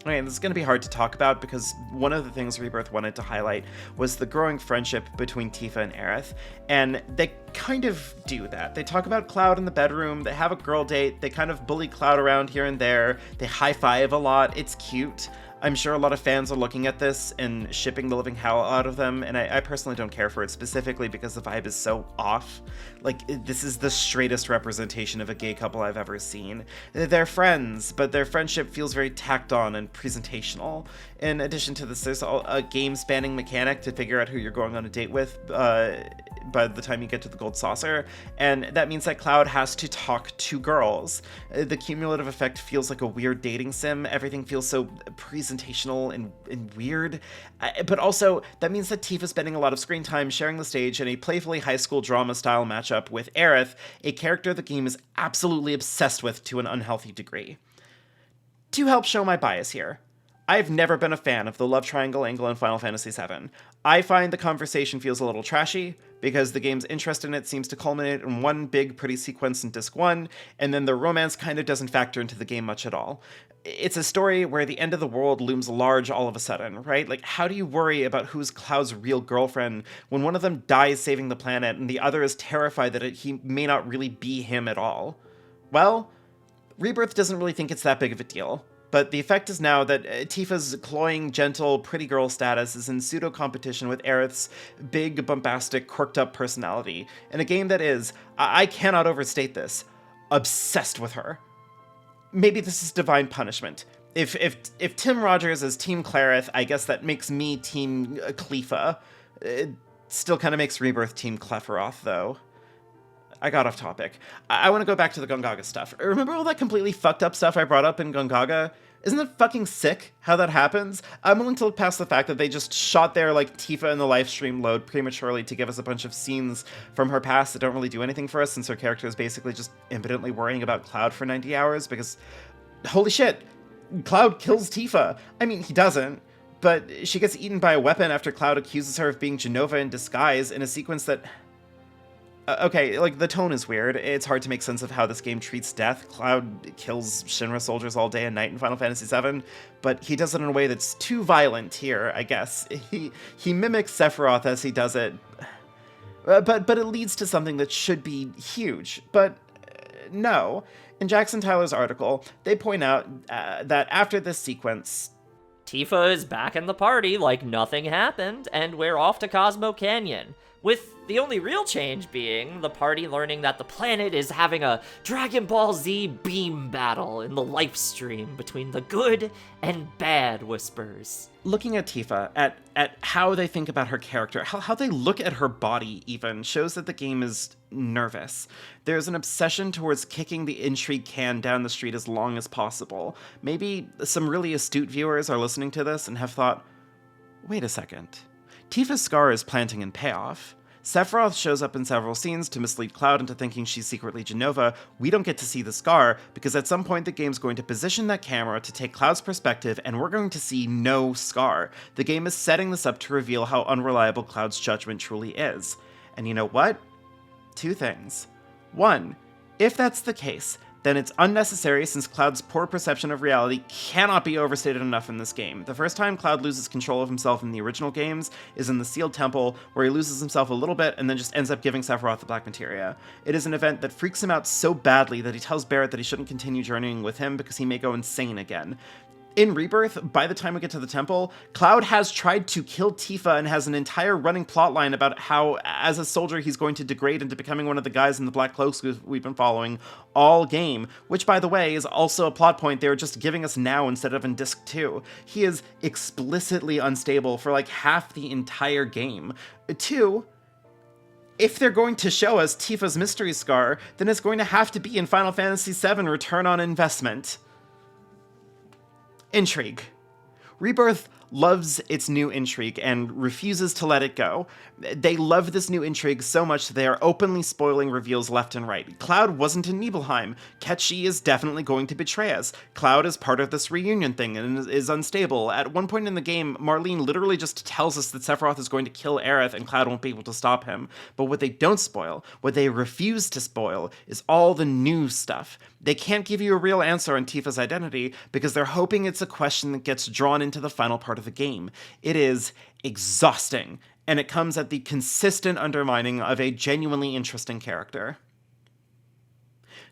S1: okay, this is going to be hard to talk about because one of the things Rebirth wanted to highlight was the growing friendship between Tifa and Aerith, and they kind of do that. They talk about Cloud in the bedroom, they have a girl date, they kind of bully Cloud around here and there, they high-five a lot, it's cute. I'm sure a lot of fans are looking at this and shipping the living hell out of them, and I personally don't care for it, specifically because the vibe is so off. Like, this is the straightest representation of a gay couple I've ever seen. They're friends, but their friendship feels very tacked on and presentational. In addition to this, there's a game-spanning mechanic to figure out who you're going on a date with by the time you get to the Gold Saucer, and that means that Cloud has to talk to girls. The cumulative effect feels like a weird dating sim. Everything feels so presentational and weird, but also that means that Tifa's spending a lot of screen time sharing the stage in a playfully high school drama style matchup with Aerith, a character the game is absolutely obsessed with to an unhealthy degree. To help show my bias here, I've never been a fan of the love triangle angle in Final Fantasy VII. I find the conversation feels a little trashy, because the game's interest in it seems to culminate in one big pretty sequence in Disc 1, and then the romance kind of doesn't factor into the game much at all. It's a story where the end of the world looms large all of a sudden, right? Like, how do you worry about who's Cloud's real girlfriend when one of them dies saving the planet and the other is terrified that he may not really be him at all? Well, Rebirth doesn't really think it's that big of a deal. But the effect is now that Tifa's cloying, gentle, pretty girl status is in pseudo-competition with Aerith's big, bombastic, quirked-up personality, in a game that is, I cannot overstate this, obsessed with her. Maybe this is divine punishment. If Tim Rogers is Team Clarith, I guess that makes me Team Clefa. It still kind of makes Rebirth Team Clefairoth, though. I got off topic. I want to go back to the Gongaga stuff. Remember all that completely fucked up stuff I brought up in Gongaga? Isn't it fucking sick how that happens? I'm willing to look past the fact that they just shot their, like, Tifa in the live stream load prematurely to give us a bunch of scenes from her past that don't really do anything for us, since her character is basically just impotently worrying about Cloud for 90 hours, because, holy shit, Cloud kills Tifa. I mean, he doesn't, but she gets eaten by a weapon after Cloud accuses her of being Jenova in disguise in a sequence that... okay, like, the tone is weird. It's hard to make sense of how this game treats death. Cloud kills Shinra soldiers all day and night in Final Fantasy VII, but he does it in a way that's too violent here, I guess. He mimics Sephiroth as he does it, but it leads to something that should be huge. But no. In Jackson Tyler's article, they point out that after this sequence...
S10: Tifa is back in the party like nothing happened, and we're off to Cosmo Canyon. With the only real change being the party learning that the planet is having a Dragon Ball Z beam battle in the live stream between the good and bad Whispers.
S1: Looking at Tifa, at how they think about her character, how they look at her body even, shows that the game is nervous. There's an obsession towards kicking the intrigue can down the street as long as possible. Maybe some really astute viewers are listening to this and have thought, wait a second. Tifa's scar is planting in payoff. Sephiroth shows up in several scenes to mislead Cloud into thinking she's secretly Jenova. We don't get to see the scar, because at some point the game's going to position that camera to take Cloud's perspective, and we're going to see no scar. The game is setting this up to reveal how unreliable Cloud's judgment truly is. And you know what? Two things. One, if that's the case, then it's unnecessary since Cloud's poor perception of reality cannot be overstated enough in this game. The first time Cloud loses control of himself in the original games is in the Sealed Temple, where he loses himself a little bit and then just ends up giving Sephiroth the Black Materia. It is an event that freaks him out so badly that he tells Barret that he shouldn't continue journeying with him because he may go insane again. In Rebirth, by the time we get to the temple, Cloud has tried to kill Tifa and has an entire running plotline about how, as a soldier, he's going to degrade into becoming one of the guys in the black cloaks we've been following all game, which, by the way, is also a plot point they were just giving us now instead of in Disc 2. He is explicitly unstable for like half the entire game. 2, if they're going to show us Tifa's mystery scar, then it's going to have to be in Final Fantasy VII Return on Investment. Intrigue. Rebirth loves its new intrigue and refuses to let it go. They love this new intrigue so much that they are openly spoiling reveals left and right. Cloud wasn't in Nibelheim. Ketchi is definitely going to betray us. Cloud is part of this reunion thing and is unstable. At one point in the game, Marlene literally just tells us that Sephiroth is going to kill Aerith and Cloud won't be able to stop him. But what they don't spoil, what they refuse to spoil, is all the new stuff. They can't give you a real answer on Tifa's identity because they're hoping it's a question that gets drawn into the final part of the game. It is exhausting, and it comes at the consistent undermining of a genuinely interesting character.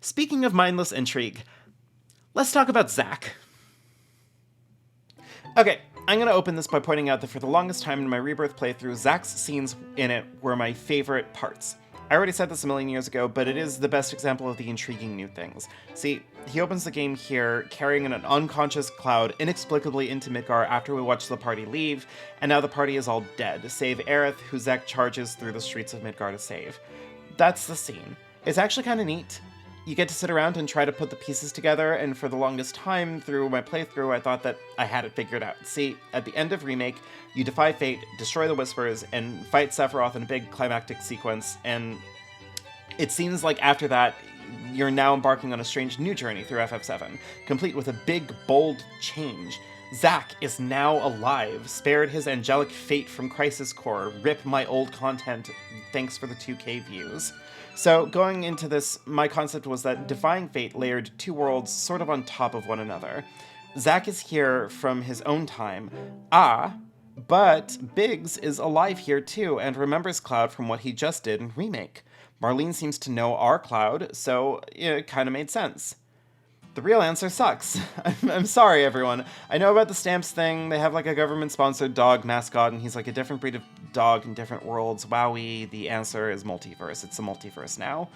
S1: Speaking of mindless intrigue, let's talk about Zack. Okay, I'm going to open this by pointing out that for the longest time in my Rebirth playthrough, Zack's scenes in it were my favorite parts. I already said this a million years ago, but it is the best example of the intriguing new things. See, he opens the game here carrying an unconscious Cloud inexplicably into Midgar after we watch the party leave, and now the party is all dead, save Aerith, who Zack charges through the streets of Midgar to save. That's the scene. It's actually kind of neat. You get to sit around and try to put the pieces together, and for the longest time through my playthrough, I thought that I had it figured out. See, at the end of Remake, you defy fate, destroy the Whispers, and fight Sephiroth in a big climactic sequence, and it seems like after that, you're now embarking on a strange new journey through FF7, complete with a big, bold change. Zack is now alive, spared his angelic fate from Crisis Core, rip my old content, thanks for the 2K views. So, going into this, my concept was that defying fate layered two worlds sort of on top of one another. Zack is here from his own time, but Biggs is alive here too and remembers Cloud from what he just did in Remake. Marlene seems to know our Cloud, so it kind of made sense. The real answer sucks. I'm sorry, everyone. I know about the stamps thing. They have like a government-sponsored dog mascot, and he's like a different breed of dog in different worlds. Wowie, the answer is multiverse. It's a multiverse now.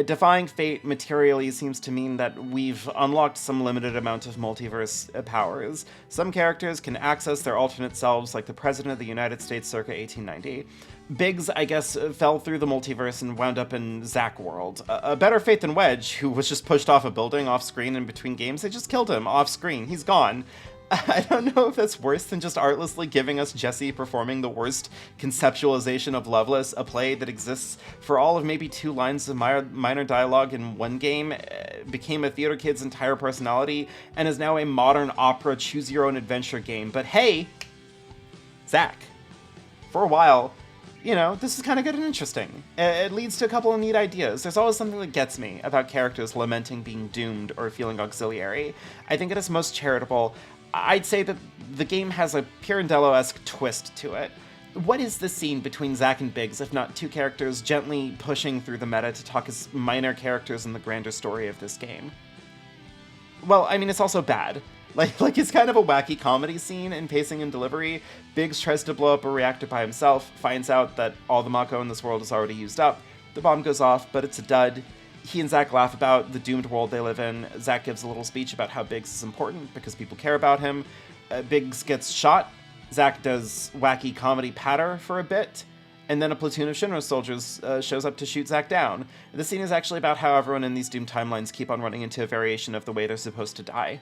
S1: Defying fate materially seems to mean that we've unlocked some limited amount of multiverse powers. Some characters can access their alternate selves, like the President of the United States circa 1890. Biggs, I guess, fell through the multiverse and wound up in Zack World. A better fate than Wedge, who was just pushed off a building off-screen in between games. They just killed him off-screen. He's gone. I don't know if that's worse than just artlessly giving us Jessie performing the worst conceptualization of Loveless, a play that exists for all of maybe 2 lines of minor dialogue in one game, became a theater kid's entire personality, and is now a modern opera choose-your-own-adventure game. But hey, Zack, for a while, this is kind of good and interesting. It leads to a couple of neat ideas. There's always something that gets me about characters lamenting being doomed or feeling auxiliary. I think it is most charitable. I'd say that the game has a Pirandello-esque twist to it. What is the scene between Zack and Biggs, if not 2 characters gently pushing through the meta to talk as minor characters in the grander story of this game? Well, I mean, it's also bad. Like it's kind of a wacky comedy scene in pacing and delivery. Biggs tries to blow up a reactor by himself, finds out that all the Mako in this world is already used up. The bomb goes off, but it's a dud. He and Zack laugh about the doomed world they live in. Zack gives a little speech about how Biggs is important because people care about him. Biggs gets shot. Zack does wacky comedy patter for a bit. And then a platoon of Shinra soldiers shows up to shoot Zack down. The scene is actually about how everyone in these doomed timelines keep on running into a variation of the way they're supposed to die.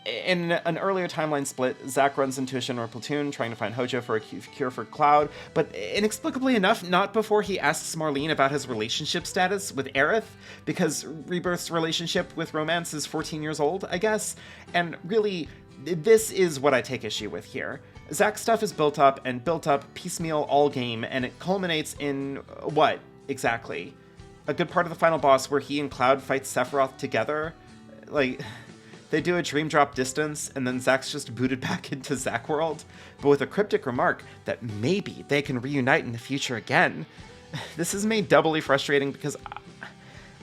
S1: In an earlier timeline split, Zack runs into a Shinra platoon trying to find Hojo for a cure for Cloud, but inexplicably enough, not before he asks Marlene about his relationship status with Aerith, because Rebirth's relationship with romance is 14 years old, I guess, and really, this is what I take issue with here. Zack's stuff is built up piecemeal all game, and it culminates in what, exactly? A good part of the final boss where he and Cloud fight Sephiroth together? They do a dream drop distance, and then Zack's just booted back into Zack World, but with a cryptic remark that maybe they can reunite in the future again. This is made doubly frustrating because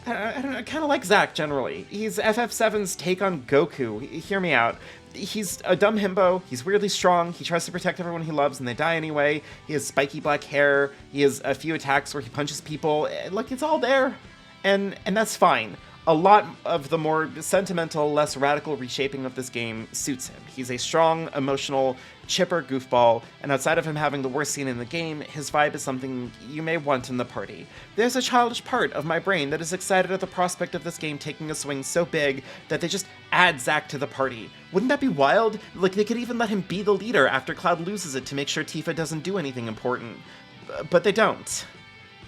S1: I kind of like Zack generally. He's FF7's take on Goku. Hear me out. He's a dumb himbo, he's weirdly strong, he tries to protect everyone he loves and they die anyway, he has spiky black hair, he has a few attacks where he punches people, it's all there, and that's fine. A lot of the more sentimental, less radical reshaping of this game suits him. He's a strong, emotional, chipper goofball, and outside of him having the worst scene in the game, his vibe is something you may want in the party. There's a childish part of my brain that is excited at the prospect of this game taking a swing so big that they just add Zack to the party. Wouldn't that be wild? Like, they could even let him be the leader after Cloud loses it to make sure Tifa doesn't do anything important. But they don't.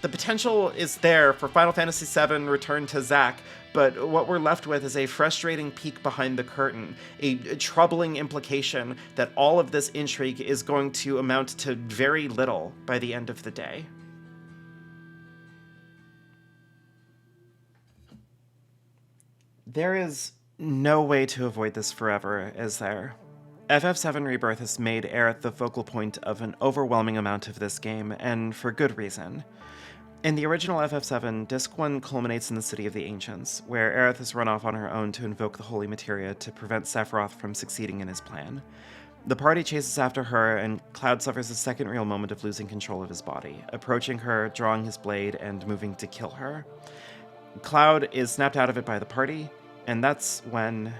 S1: The potential is there for Final Fantasy VII Return to Zack, but what we're left with is a frustrating peek behind the curtain, a troubling implication that all of this intrigue is going to amount to very little by the end of the day. There is no way to avoid this forever, is there? FF7 Rebirth has made Aerith the focal point of an overwhelming amount of this game, and for good reason. In the original FF7, Disc 1 culminates in the City of the Ancients, where Aerith has run off on her own to invoke the Holy Materia to prevent Sephiroth from succeeding in his plan. The party chases after her, and Cloud suffers a second real moment of losing control of his body, approaching her, drawing his blade, and moving to kill her. Cloud is snapped out of it by the party, and that's when...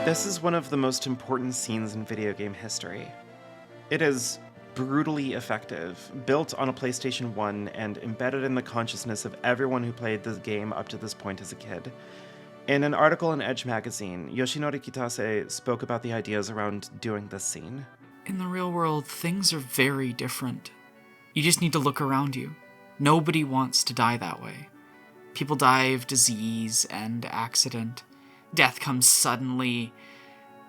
S1: This is one of the most important scenes in video game history. It is brutally effective, built on a PlayStation 1 and embedded in the consciousness of everyone who played the game up to this point as a kid. In an article in Edge magazine, Yoshinori Kitase spoke about the ideas around doing this scene.
S11: In the real world, things are very different. You just need to look around you. Nobody wants to die that way. People die of disease and accident. Death comes suddenly,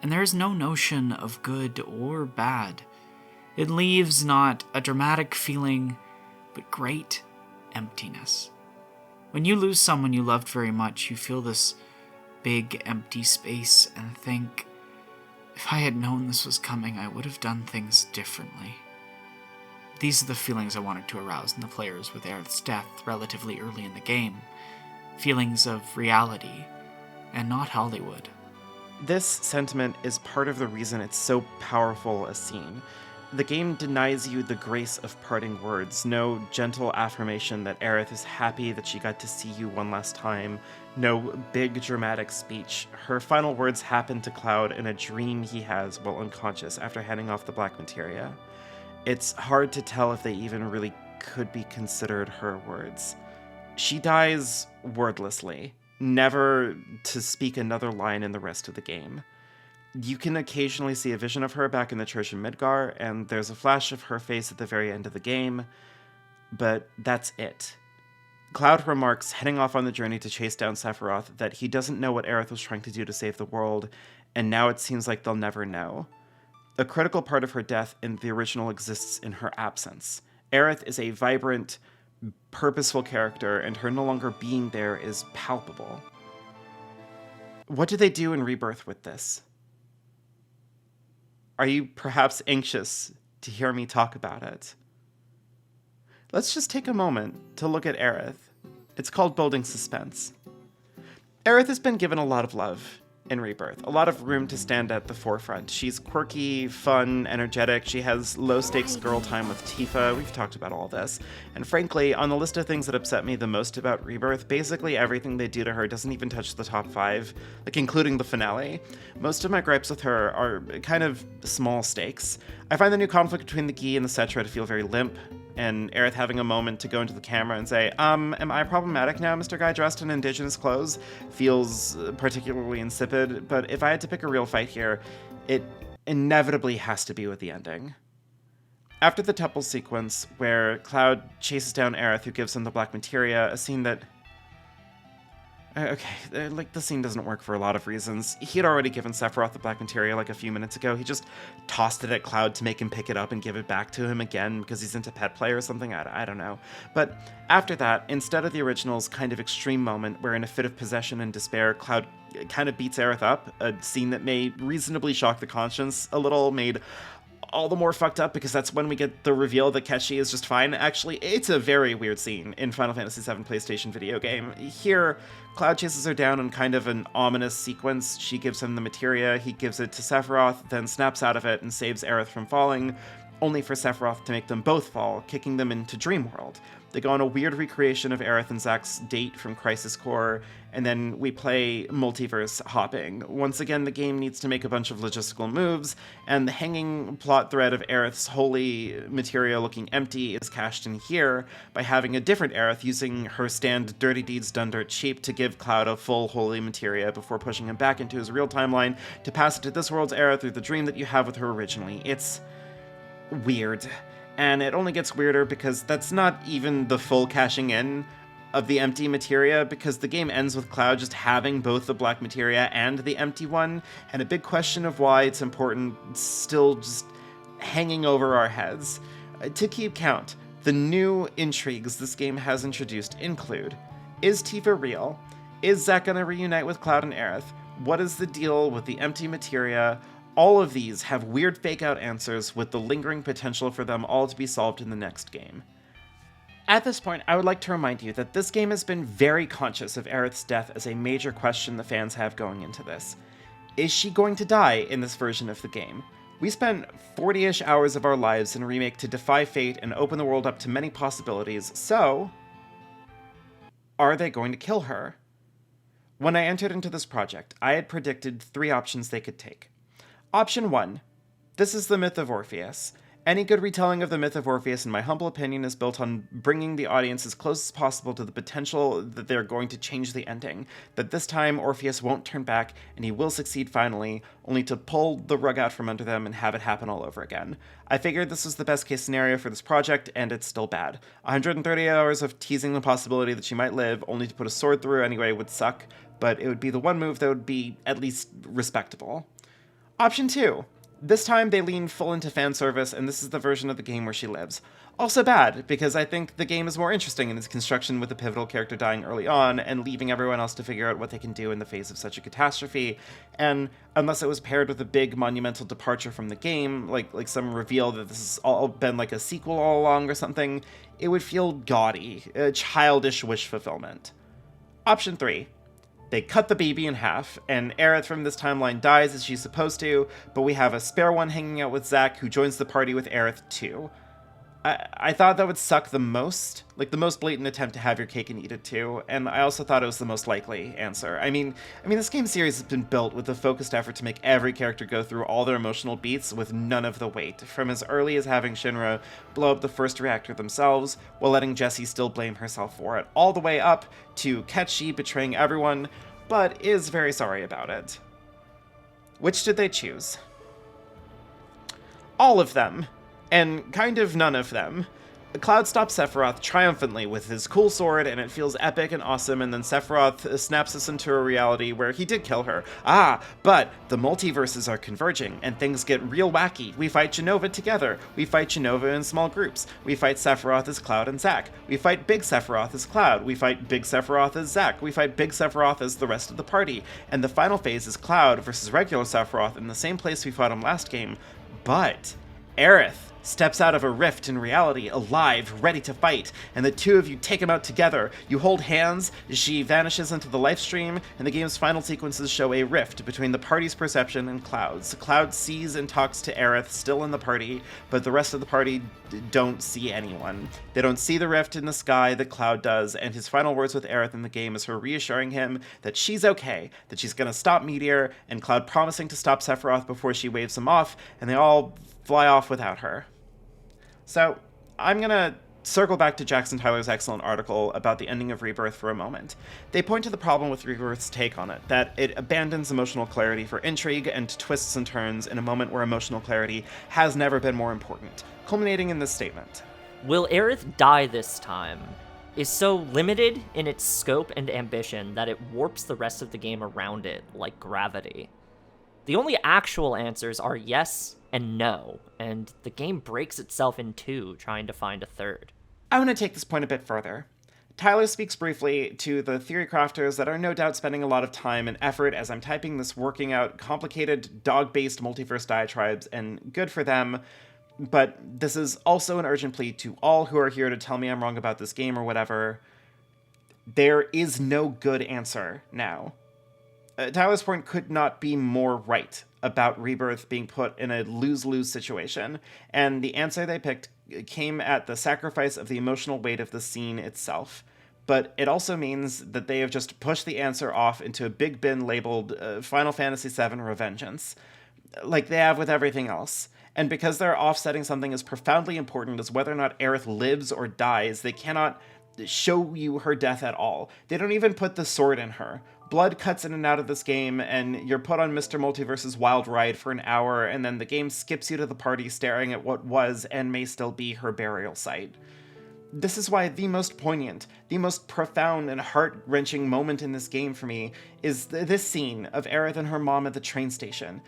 S11: and there is no notion of good or bad. It leaves not a dramatic feeling, but great emptiness. When you lose someone you loved very much, you feel this big empty space and think, if I had known this was coming, I would have done things differently. These are the feelings I wanted to arouse in the players with Aerith's death relatively early in the game. Feelings of reality, and not Hollywood.
S1: This sentiment is part of the reason it's so powerful a scene. The game denies you the grace of parting words, no gentle affirmation that Aerith is happy that she got to see you one last time, no big dramatic speech. Her final words happen to Cloud in a dream he has while unconscious after heading off the Black Materia. It's hard to tell if they even really could be considered her words. She dies wordlessly, never to speak another line in the rest of the game. You can occasionally see a vision of her back in the church in Midgar, and there's a flash of her face at the very end of the game, but that's it. Cloud remarks, heading off on the journey to chase down Sephiroth, that he doesn't know what Aerith was trying to do to save the world, and now it seems like they'll never know. A critical part of her death in the original exists in her absence. Aerith is a vibrant, purposeful character, and her no longer being there is palpable. What do they do in Rebirth with this? Are you perhaps anxious to hear me talk about it? Let's just take a moment to look at Aerith. It's called building suspense. Aerith has been given a lot of love. in Rebirth. A lot of room to stand at the forefront. She's quirky, fun, energetic. She has low-stakes girl time with Tifa. We've talked about all this. And frankly, on the list of things that upset me the most about Rebirth, basically everything they do to her doesn't even touch the top 5, like including the finale. Most of my gripes with her are kind of small stakes. I find the new conflict between the Gi and the Cetra to feel very limp, and Aerith having a moment to go into the camera and say, am I problematic now, Mr. Guy dressed in indigenous clothes, feels particularly insipid, but if I had to pick a real fight here, it inevitably has to be with the ending. After the temple sequence, where Cloud chases down Aerith, who gives him the black materia, a scene that... Okay, like, the scene doesn't work for a lot of reasons. He had already given Sephiroth the black materia like a few minutes ago. He just tossed it at Cloud to make him pick it up and give it back to him again because he's into pet play or something. I don't know. But after that, instead of the original's kind of extreme moment where in a fit of possession and despair, Cloud kind of beats Aerith up, a scene that may reasonably shock the conscience a little, made all the more fucked up because that's when we get the reveal that Keshi is just fine. Actually, it's a very weird scene in Final Fantasy VII PlayStation video game. Here, Cloud chases her down in kind of an ominous sequence. She gives him the materia, he gives it to Sephiroth, then snaps out of it and saves Aerith from falling, only for Sephiroth to make them both fall, kicking them into Dream World. They go on a weird recreation of Aerith and Zack's date from Crisis Core, and then we play multiverse hopping. Once again, the game needs to make a bunch of logistical moves, and the hanging plot thread of Aerith's holy materia looking empty is cashed in here by having a different Aerith using her stand Dirty Deeds Done Dirt Cheap to give Cloud a full holy materia before pushing him back into his real timeline to pass it to this world's Aerith through the dream that you have with her originally. It's weird. And it only gets weirder because that's not even the full cashing in of the empty materia, because the game ends with Cloud just having both the black materia and the empty one, and a big question of why it's important still just hanging over our heads. To keep count, the new intrigues this game has introduced include: is Tifa real? Is Zack gonna reunite with Cloud and Aerith? What is the deal with the empty materia? All of these have weird fake-out answers with the lingering potential for them all to be solved in the next game. At this point, I would like to remind you that this game has been very conscious of Aerith's death as a major question the fans have going into this. Is she going to die in this version of the game? We spent 40-ish hours of our lives in Remake to defy fate and open the world up to many possibilities, so... are they going to kill her? When I entered into this project, I had predicted 3 options they could take. Option 1. This is the myth of Orpheus. Any good retelling of the myth of Orpheus, in my humble opinion, is built on bringing the audience as close as possible to the potential that they're going to change the ending. That this time Orpheus won't turn back, and he will succeed finally, only to pull the rug out from under them and have it happen all over again. I figured this was the best case scenario for this project, and it's still bad. 130 hours of teasing the possibility that she might live, only to put a sword through her anyway, would suck, but it would be the one move that would be at least respectable. Option 2. This time they lean full into fan service, and this is the version of the game where she lives. Also bad, because I think the game is more interesting in its construction with the pivotal character dying early on and leaving everyone else to figure out what they can do in the face of such a catastrophe, and unless it was paired with a big monumental departure from the game, like some reveal that this has all been like a sequel all along or something, it would feel gaudy, a childish wish fulfillment. Option 3. They cut the baby in half, and Aerith from this timeline dies as she's supposed to, but we have a spare one hanging out with Zack, who joins the party with Aerith too. I thought that would suck the most, like the most blatant attempt to have your cake and eat it too, and I also thought it was the most likely answer. I mean, this game series has been built with a focused effort to make every character go through all their emotional beats with none of the weight, from as early as having Shinra blow up the first reactor themselves, while letting Jessie still blame herself for it, all the way up to Kechi betraying everyone, but is very sorry about it. Which did they choose? All of them. And kind of none of them. Cloud stops Sephiroth triumphantly with his cool sword, and it feels epic and awesome, and then Sephiroth snaps us into a reality where he did kill her. But the multiverses are converging, and things get real wacky. We fight Jenova together. We fight Jenova in small groups. We fight Sephiroth as Cloud and Zack. We fight Big Sephiroth as Cloud. We fight Big Sephiroth as Zack. We fight Big Sephiroth as the rest of the party. And the final phase is Cloud versus regular Sephiroth in the same place we fought him last game, but Aerith steps out of a rift in reality, alive, ready to fight, and the two of you take him out together. You hold hands, she vanishes into the life stream, and the game's final sequences show a rift between the party's perception and Cloud's. Cloud sees and talks to Aerith, still in the party, but the rest of the party don't see anyone. They don't see the rift in the sky that Cloud does, and his final words with Aerith in the game is her reassuring him that she's okay, that she's gonna stop Meteor, and Cloud promising to stop Sephiroth before she waves him off, and they all fly off without her. So, I'm gonna circle back to Jackson Tyler's excellent article about the ending of Rebirth for a moment. They point to the problem with Rebirth's take on it, that it abandons emotional clarity for intrigue and twists and turns in a moment where emotional clarity has never been more important, culminating in this statement.
S10: Will Aerith die this time is so limited in its scope and ambition that it warps the rest of the game around it like gravity. The only actual answers are yes and no, and the game breaks itself in two trying to find a third.
S1: I want to take this point a bit further. Tyler speaks briefly to the theory crafters that are no doubt spending a lot of time and effort as I'm typing this, working out complicated dog-based multiverse diatribes, and good for them, but this is also an urgent plea to all who are here to tell me I'm wrong about this game or whatever. There is no good answer now. Tyler's point could not be more right about Rebirth being put in a lose-lose situation, and the answer they picked came at the sacrifice of the emotional weight of the scene itself. But it also means that they have just pushed the answer off into a big bin labeled Final Fantasy VII Revengeance, like they have with everything else. And because they're offsetting something as profoundly important as whether or not Aerith lives or dies, they cannot show you her death at all. They don't even put the sword in her. Blood cuts in and out of this game, and you're put on Mr. Multiverse's wild ride for an hour, and then the game skips you to the party staring at what was and may still be her burial site. This is why the most poignant, the most profound and heart-wrenching moment in this game for me is this scene of Aerith and her mom at the train station.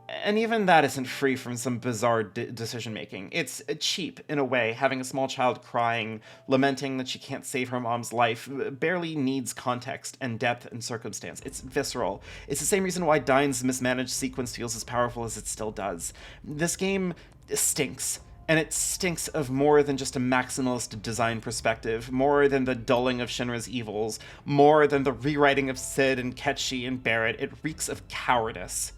S1: And even that isn't free from some bizarre decision-making. It's cheap, in a way, having a small child crying, lamenting that she can't save her mom's life, barely needs context and depth and circumstance. It's visceral. It's the same reason why Dyne's mismanaged sequence feels as powerful as it still does. This game stinks. And it stinks of more than just a maximalist design perspective, more than the dulling of Shinra's evils, more than the rewriting of Cid and Ketchi and Barret. It reeks of cowardice.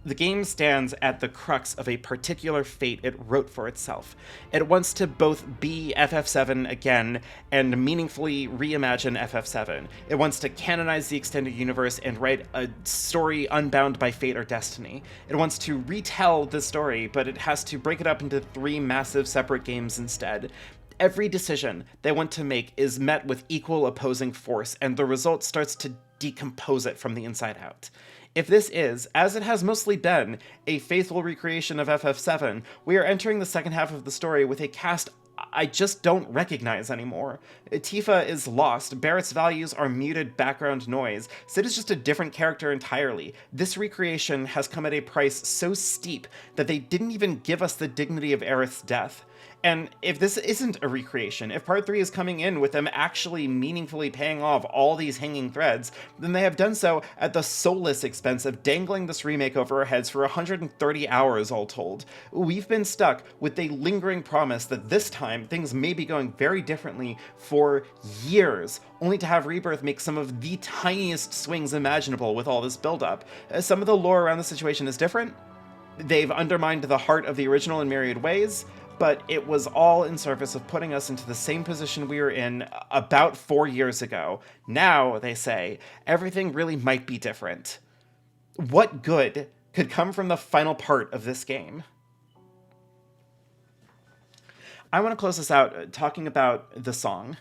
S1: The game stands at the crux of a particular fate it wrote for itself. It wants to both be FF7 again and meaningfully reimagine FF7. It wants to canonize the extended universe and write a story unbound by fate or destiny. It wants to retell the story, but it has to break it up into 3 massive separate games instead. Every decision they want to make is met with equal opposing force, and the result starts to decompose it from the inside out. If this is, as it has mostly been, a faithful recreation of FF7, we are entering the second half of the story with a cast I just don't recognize anymore. Tifa is lost, Barret's values are muted background noise, Cid is just a different character entirely. This recreation has come at a price so steep that they didn't even give us the dignity of Aerith's death. And if this isn't a recreation, if Part 3 is coming in with them actually meaningfully paying off all these hanging threads, then they have done so at the soulless expense of dangling this remake over our heads for 130 hours all told. We've been stuck with a lingering promise that this time things may be going very differently for years, only to have Rebirth make some of the tiniest swings imaginable with all this buildup. Some of the lore around the situation is different. They've undermined the heart of the original in myriad ways, but it was all in service of putting us into the same position we were in about 4 years ago. Now, they say, everything really might be different. What good could come from the final part of this game? I want to close this out talking about the song.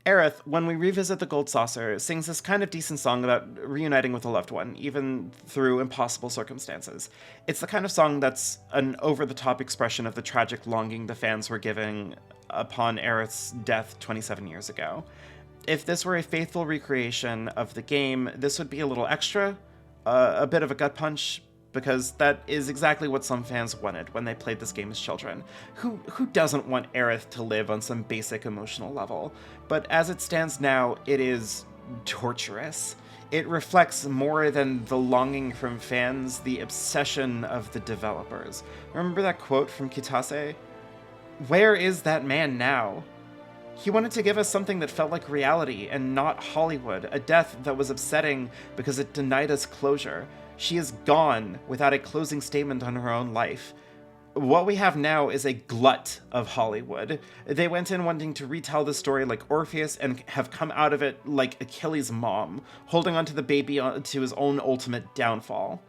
S1: Aerith, when we revisit the Gold Saucer, sings this kind of decent song about reuniting with a loved one, even through impossible circumstances. It's the kind of song that's an over-the-top expression of the tragic longing the fans were giving upon Aerith's death 27 years ago. If this were a faithful recreation of the game, this would be a little extra, a bit of a gut punch, because that is exactly what some fans wanted when they played this game as children. Who doesn't want Aerith to live on some basic emotional level? But as it stands now, it is torturous. It reflects more than the longing from fans, the obsession of the developers. Remember that quote from Kitase? Where is that man now? He wanted to give us something that felt like reality and not Hollywood, a death that was upsetting because it denied us closure. She is gone without a closing statement on her own life. What we have now is a glut of Hollywood. They went in wanting to retell the story like Orpheus and have come out of it like Achilles' mom, holding onto the baby to his own ultimate downfall.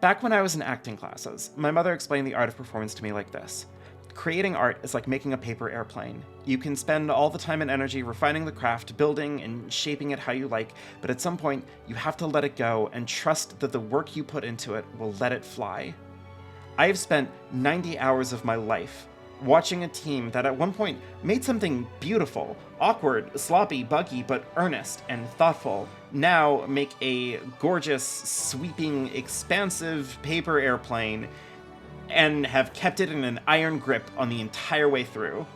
S1: Back when I was in acting classes, my mother explained the art of performance to me like this. Creating art is like making a paper airplane. You can spend all the time and energy refining the craft, building and shaping it how you like, but at some point, you have to let it go and trust that the work you put into it will let it fly. I have spent 90 hours of my life watching a team that at one point made something beautiful, awkward, sloppy, buggy, but earnest and thoughtful, now make a gorgeous, sweeping, expansive paper airplane and have kept it in an iron grip on the entire way through.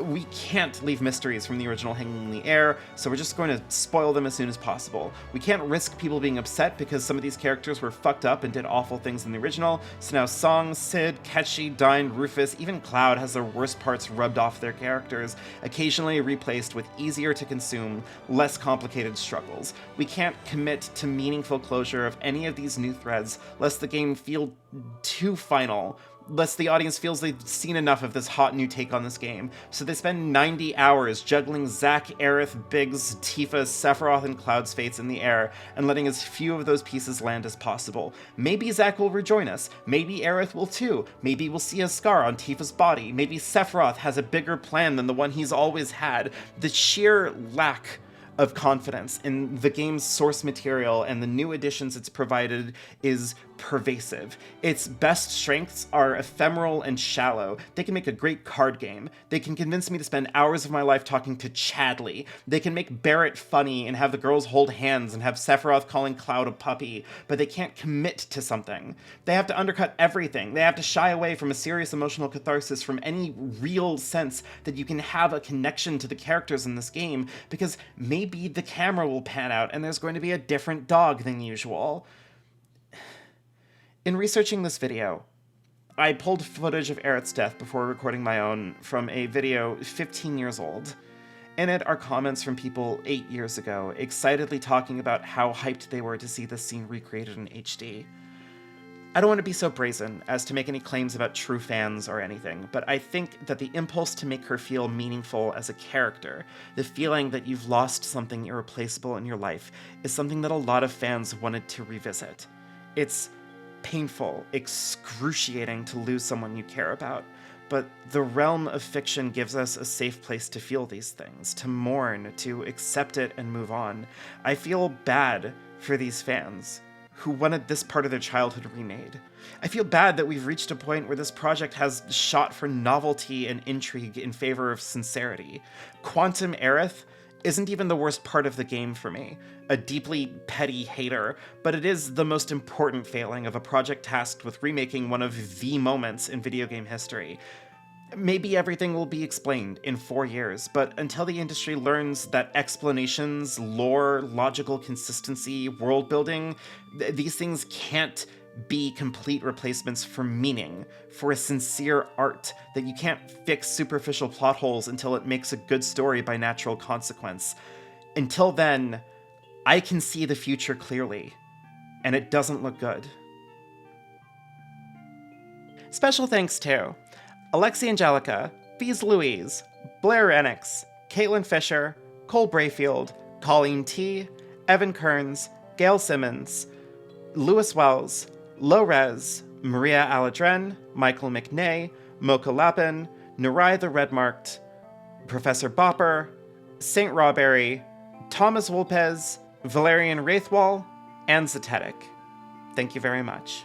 S1: We can't leave mysteries from the original hanging in the air, so we're just going to spoil them as soon as possible. We can't risk people being upset because some of these characters were fucked up and did awful things in the original, so now Song, Sid, Ketchy, Dine, Rufus, even Cloud has their worst parts rubbed off their characters, occasionally replaced with easier to consume, less complicated struggles. We can't commit to meaningful closure of any of these new threads, lest the game feel too final, lest the audience feels they've seen enough of this hot new take on this game. So they spend 90 hours juggling Zack, Aerith, Biggs, Tifa, Sephiroth, and Cloud's fates in the air, and letting as few of those pieces land as possible. Maybe Zack will rejoin us. Maybe Aerith will too. Maybe we'll see a scar on Tifa's body. Maybe Sephiroth has a bigger plan than the one he's always had. The sheer lack of confidence in the game's source material and the new additions it's provided is pervasive. Its best strengths are ephemeral and shallow. They can make a great card game. They can convince me to spend hours of my life talking to Chadley. They can make Barret funny and have the girls hold hands and have Sephiroth calling Cloud a puppy, but they can't commit to something. They have to undercut everything. They have to shy away from a serious emotional catharsis, from any real sense that you can have a connection to the characters in this game, because maybe the camera will pan out and there's going to be a different dog than usual. In researching this video, I pulled footage of Aerith's death before recording my own from a video 15 years old. In it are comments from people 8 years ago, excitedly talking about how hyped they were to see this scene recreated in HD. I don't want to be so brazen as to make any claims about true fans or anything, but I think that the impulse to make her feel meaningful as a character, the feeling that you've lost something irreplaceable in your life, is something that a lot of fans wanted to revisit. It's painful, excruciating to lose someone you care about, but the realm of fiction gives us a safe place to feel these things, to mourn, to accept it and move on. I feel bad for these fans who wanted this part of their childhood remade. I feel bad that we've reached a point where this project has shot for novelty and intrigue in favor of sincerity. Quantum Aerith isn't even the worst part of the game for me, a deeply petty hater, but it is the most important failing of a project tasked with remaking one of the moments in video game history. Maybe everything will be explained in 4 years, but until the industry learns that explanations, lore, logical consistency, world building, these things can't be complete replacements for meaning, for a sincere art, that you can't fix superficial plot holes until it makes a good story by natural consequence. Until then, I can see the future clearly, and it doesn't look good. Special thanks to Alexi Angelica, Bees Louise, Blair Enix, Caitlin Fisher, Cole Brayfield, Colleen T, Evan Kearns, Gail Simmons, Lewis Wells, Low-Res, Maria Aladren, Michael McNay, Mocha Lapin, Nurai the Redmarked, Professor Bopper, St. Rawberry, Thomas Wolpez, Valerian Wraithwall, and Zetetic. Thank you very much.